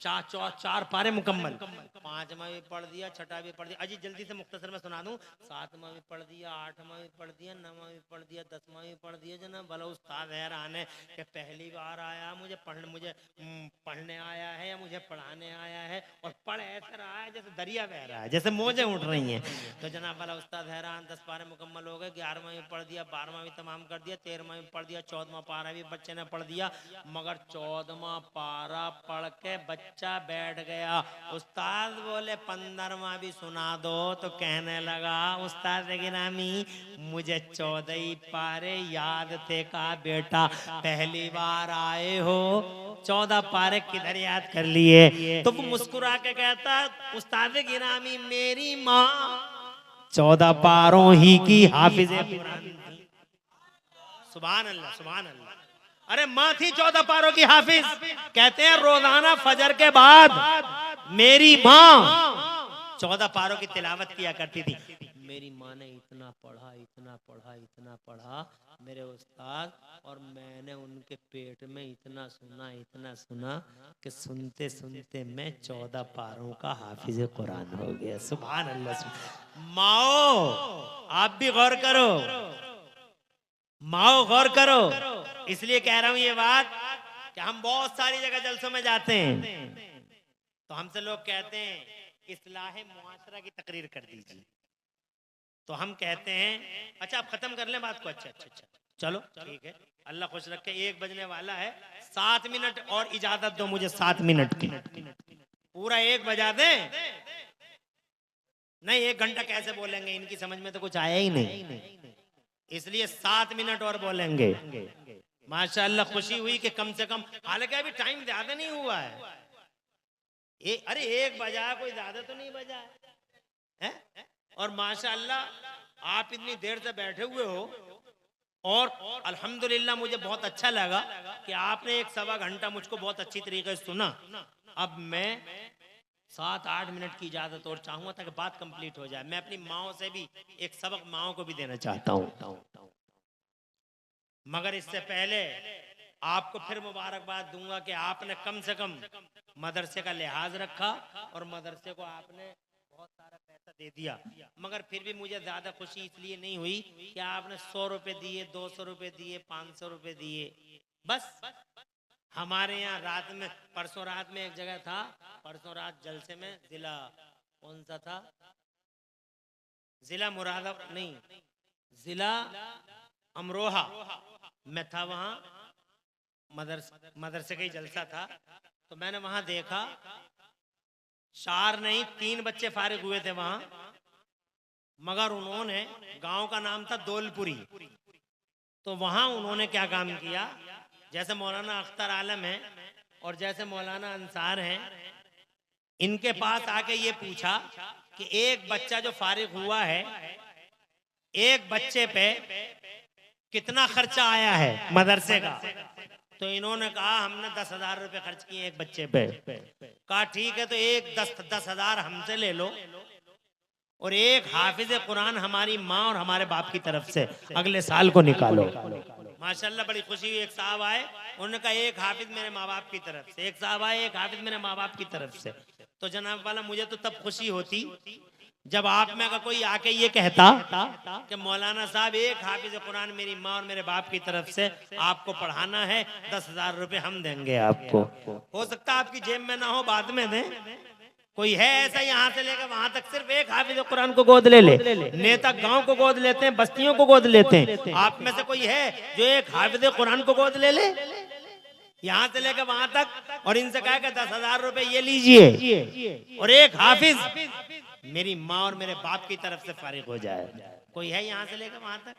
4 पारे मुकम्मल, 5वां भी पढ़ दिया, 6वां भी पढ़ दिया। अजी जल्दी से मुख्तसर में सुना दूं, 7वां भी पढ़ दिया, 8वां भी पढ़ दिया, 9वां भी पढ़ दिया, 10वां भी पढ़ दिया। जना भला उस्ताद हैरान है कि पहली बार आया, मुझे पढ़ने आया है या मुझे पढ़ाने आया है, और पढ़ ऐसा रहा है जैसे दरिया बह रहा है, जैसे मौजें उठ रही हैं। तो जनाब वाला उस्ताद हैरान, 10 पारे मुकम्मल हो गए, 11वां भी पढ़ दिया, 12वां भी तमाम कर दिया, 13वां भी पढ़ दिया, 14वां पारा भी बच्चे ने पढ़ दिया। मगर 14वां पारा पढ़ के बच्चा बैठ गया। उस्ताद बोले 15वां भी सुना दो, तो कहने लगा उस्ताद गिरामी मुझे 14 ही पारे याद थे। कहा बेटा पहली बार आए हो, 14 पारे किधर याद कर लिए। तो वो मुस्कुरा के कहता उस्ताद गिरामी मेरी माँ 14 पारों ही की हाफिज़े कुरान थी। सुभान अल्लाह, सुभान अल्लाह। अरे माँ थी 14 पारों की हाफिज। कहते हैं रोजाना फजर के बाद मेरी माँ 14 पारों की तिलावत किया करती थी। मेरी माँ ने इतना पढ़ा, इतना पढ़ा, इतना पढ़ा मेरे उस्ताद, और मैंने उनके पेट में इतना सुना कि सुनते सुनते मैं 14 पारों का हाफिज कुरान हो गया। सुभान अल्लाह। माओ आप भी गौर करो, माओ गौर करो। इसलिए कह रहा हूं ये बात कि हम बहुत सारी जगह जलसों में जाते हैं तो हमसे लोग कहते हैं इस्लाह मुआशरा की तकरीर कर दीजिए, तो हम कहते हैं अच्छा आप खत्म कर लें बात को। अच्छा चलो ठीक है, अल्लाह खुश रखे। 1 बजने वाला है, 7 मिनट और इजाजत दो मुझे, 7 मिनट की। पूरा 1 बजा दें? नहीं, 1 घंटा कैसे बोलेंगे, इनकी समझ में तो कुछ आया ही नहीं, इसलिए 7 मिनट और बोलेंगे। माशाअल्लाह खुशी हुई कि कम से कम, हालांकि अभी टाइम ज्यादा नहीं हुआ है। अरे 1 बजा, कोई ज्यादा तो नहीं बजा है? और माशाअल्लाह आप इतनी देर से बैठे हुए हो और अल्हम्दुलिल्लाह मुझे बहुत अच्छा लगा कि आपने 1-1.25 घंटा मुझको बहुत अच्छी तरीके से सुना। अब मैं 7-8 मिनट की इजाजत और चाहूंगा ताकि बात कंप्लीट हो जाए। मैं अपनी माओ से भी एक सबक माओ को भी देना चाहता हूँ, मगर इससे पहले आपको फिर मुबारकबाद दूंगा कि आपने कम से कम मदरसे का लिहाज रखा और मदरसे को आपने बहुत सारा पैसा दे दिया। मगर फिर भी मुझे ज्यादा खुशी इसलिए नहीं हुई कि आपने 100 रुपए दिए, 200 रुपए दिए, 500 रुपए दिए। बस हमारे यहाँ रात में, परसों रात में एक जगह था, परसों रात जलसे में, जिला कौन सा था, जिला मुरादाबाद नहीं, जिला अमरोहा में था। वहां मदरसे का ही जलसा था। तो मैंने वहां देखा 4 नहीं 3 बच्चे फारिग हुए थे वहां, मगर उन्होंने, गांव का नाम था दौलपुरी, तो वहां उन्होंने क्या काम किया, जैसे मौलाना अख्तर आलम है और जैसे मौलाना अंसार हैं, इनके पास आके ये पूछा कि एक बच्चा जो फारिग हुआ है, एक बच्चे पे कितना खर्चा आया है मदरसे का। तो इन्होंने कहा हमने 10,000 रुपए खर्च किए एक बच्चे पे। कहा ठीक है, तो एक 10,000 हमसे ले लो और एक हाफिज कुरान हमारी माँ और हमारे बाप की तरफ से अगले साल को निकालो। माशाल्लाह बड़ी खुशी हुई। एक साहब आए, उन्होंने कहा एक हाफिज मेरे माँ बाप की तरफ से, एक साहब आए एक हाफिज मेरे माँ बाप की तरफ से। तो जनाब वाला मुझे तो तब खुशी होती जब आप में का कोई आके ये कहता कि मौलाना साहब एक हाफिज कुरान मेरी माँ और मेरे बाप की तरफ से आपको पढ़ाना है, 10,000 रुपए हम देंगे आपको। हो सकता है आपकी जेब में ना हो, बाद में दें। कोई है ऐसा यहाँ से लेकर वहां तक सिर्फ एक हाफिज कुरान को गोद ले ले? नेता गांव को गोद लेते हैं, बस्तियों को गोद लेते हैं। आप में से कोई है जो एक हाफिज कुरान को गोद ले ले यहाँ से लेकर वहां तक और इनसे कहा कि 10,000 रुपए ये लीजिए और एक हाफिज मेरी माँ और मेरे बाप की तरफ से फारिग हो जाए? कोई है यहाँ से लेकर वहां तक?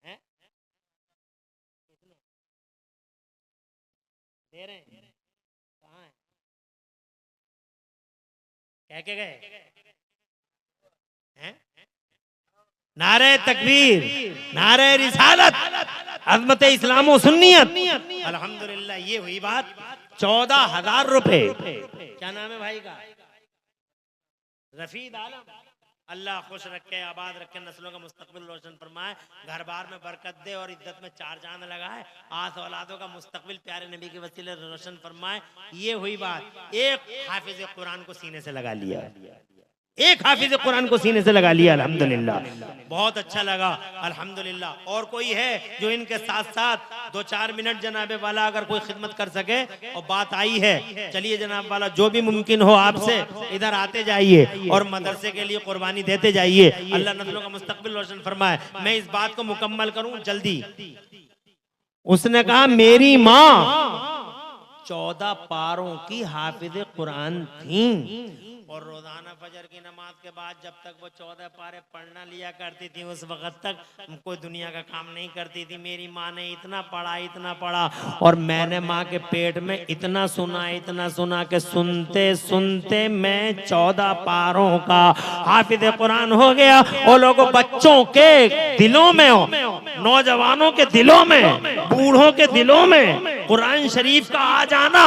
है? दे रहे हैं? कहाँ है? कह के गए हैं? नारे तकबीर, नारे रिसालत, अज़मत इस्लाम व सुन्नियत। अल्हम्दुलिल्लाह ये हुई बात। 14,000 रुपए। क्या नाम है भाई का? रफीद आलम। अल्लाह खुश रखे, आबाद रखे, नस्लों का मुस्तकबिल रोशन फरमाए, घर बार में बरकत दे और इज्जत में 4 चांद लगाए, आस औलादों का मुस्तकबिल प्यारे नबी के वसीले रोशन फरमाए। ये हुई बात। एक हाफिज कुरान को सीने से लगा लिया, एक हाफिज कुरान को सीने से लगा लिया। अल्हम्दुलिल्लाह बहुत अच्छा लगा, अल्हम्दुलिल्लाह। और कोई है जो इनके साथ साथ 2-4 मिनट जनाबे वाला अगर कोई खिदमत कर सके? और बात आई है, चलिए जनाब वाला जो भी मुमकिन हो आपसे इधर आते जाइए और मदरसे के लिए कुर्बानी देते जाइए। अल्लाह नस्लों का मुस्तकबिल रोशन फरमाए। मैं इस बात को मुकम्मल करूं जल्दी। उसने कहा मेरी माँ 14 पारों की हाफिज कुरान थी और रोजाना फजर की नमाज के बाद जब तक वो 14 पारे पढ़ना लिया करती थी, उस वक्त तक कोई दुनिया का काम नहीं करती थी। मेरी माँ ने इतना पढ़ा और मैंने माँ के पेट में इतना सुना कि सुनते सुनते मैं 14 पारों का हाफिज कुरान हो गया। और लोगों, बच्चों के दिलों में, नौजवानों के दिलों में, बूढ़ों के दिलों में कुरान शरीफ का आ जाना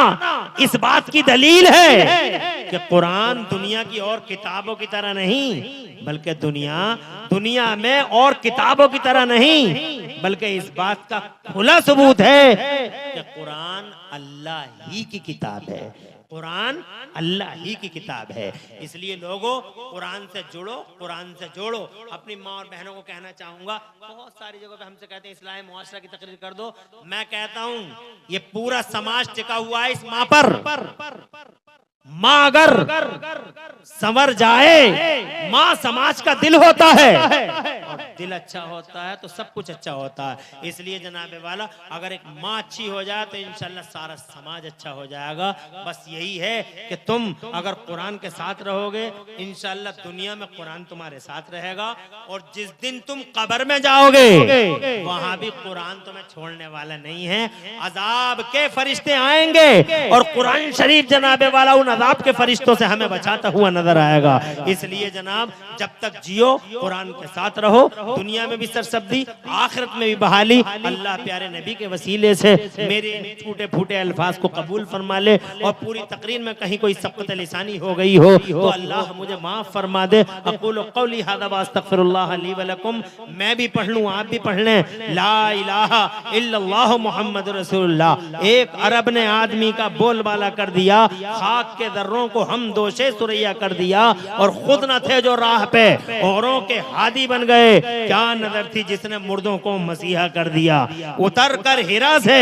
इस बात की दलील है कि कुरान दुनिया की और किताबों की तरह नहीं, बल्कि दुनिया में और किताबों की तरह नहीं, बल्कि इस बात का खुला सबूत है कि कुरान अल्लाह ही की किताब है। कुरान अल्लाह ही की किताब है। इसलिए लोगों, कुरान से जुड़ो, कुरान से जोड़ो। अपनी माँ और बहनों को कहना चाहूंगा, बहुत सारी जगहों पे हमसे कहते हैं इस्लाही मुआशरा की तकरीर कर दो। मैं कहता हूँ ये पूरा समाज टिका हुआ है इस माँ पर। माँ अगर संवर जाए, माँ समाज का दिल होता है और दिल अच्छा होता है तो सब कुछ अच्छा होता है। इसलिए जनाबे वाला, अगर एक माँ अच्छी हो जाए तो इंशाल्लाह सारा समाज अच्छा हो जाएगा। बस यही है कि तुम अगर कुरान के साथ रहोगे, इंशाल्लाह दुनिया में कुरान तुम्हारे साथ रहेगा और जिस दिन तुम कब्र में जाओगे वहां भी कुरान तुम्हें छोड़ने वाला नहीं है। अजाब के फरिश्ते आएंगे और कुरान शरीफ जनाबे वाला उन अजाब के फरिश्तों से हमें बचाता हुआ नजर आएगा। इसलिए जनाब, जब तक जियो कुरान के साथ रहो दुनिया में भी सरसब्दी, आखिरत में भी बहाली। अल्लाह प्यारे नबी के वसीले से मेरे टूटे फूटे अल्फाज को कबूल फरमा ले, और पूरी तकरीर में कहीं कोई सबकत लिसानी हो गई हो तो अल्लाह मुझे माफ फरमा दे। अक़ूलु क़ौली हाज़ा व अस्तग़फ़िरुल्लाह ली व लकुम। मैं भी पढ़ लूं, आप भी पढ़ लें। ला इलाहा इल्लल्लाह मुहम्मद रसूलुल्लाह। एक अरब ने आदमी का बोलबाला कर दिया, खाक के दर्रों को हम दोषे सुरैया कर दिया, और खुद न थे जो राह पे औरों के हादी बन गए। क्या नजर थी जिसने मुर्दों को मसीहा कर दिया। उतर कर हिरा से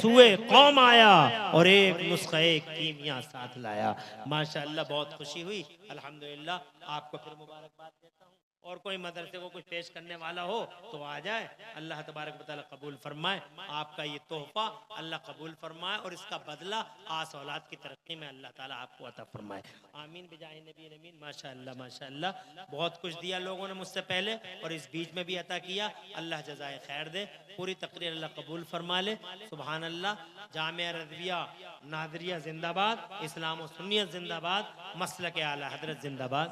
सुए कौम आया, और एक नुस्खा एक कीमिया साथ लाया। माशाअल्लाह बहुत खुशी हुई। अल्हम्दुलिल्लाह आपको फिर मुबारकबाद देता हूँ, और कोई मदरसे को कुछ पेश करने वाला हो तो आ जाए। अल्लाह तबारक व तआला कबूल फरमाए आपका ये तोहफा, अल्लाह कबूल फरमाए, और इसका बदला आस औलाद की तरक्की में अल्लाह ताला आपको अता फरमाए। आमीन बिजाहि नबी अमीन। माशाअल्लाह माशाअल्लाह, बहुत कुछ दिया लोगों ने मुझसे पहले, और इस बीच में भी अता किया। अल्लाह जज़ाए खैर दे, पूरी तकरीर अल्लाह कबूल फरमा ले। सुभान अल्लाह। जामिया रज़विया नादरिया जिंदाबाद, इस्लाम और सुन्नियत जिंदाबाद, मसलक आला हज़रत जिंदाबाद।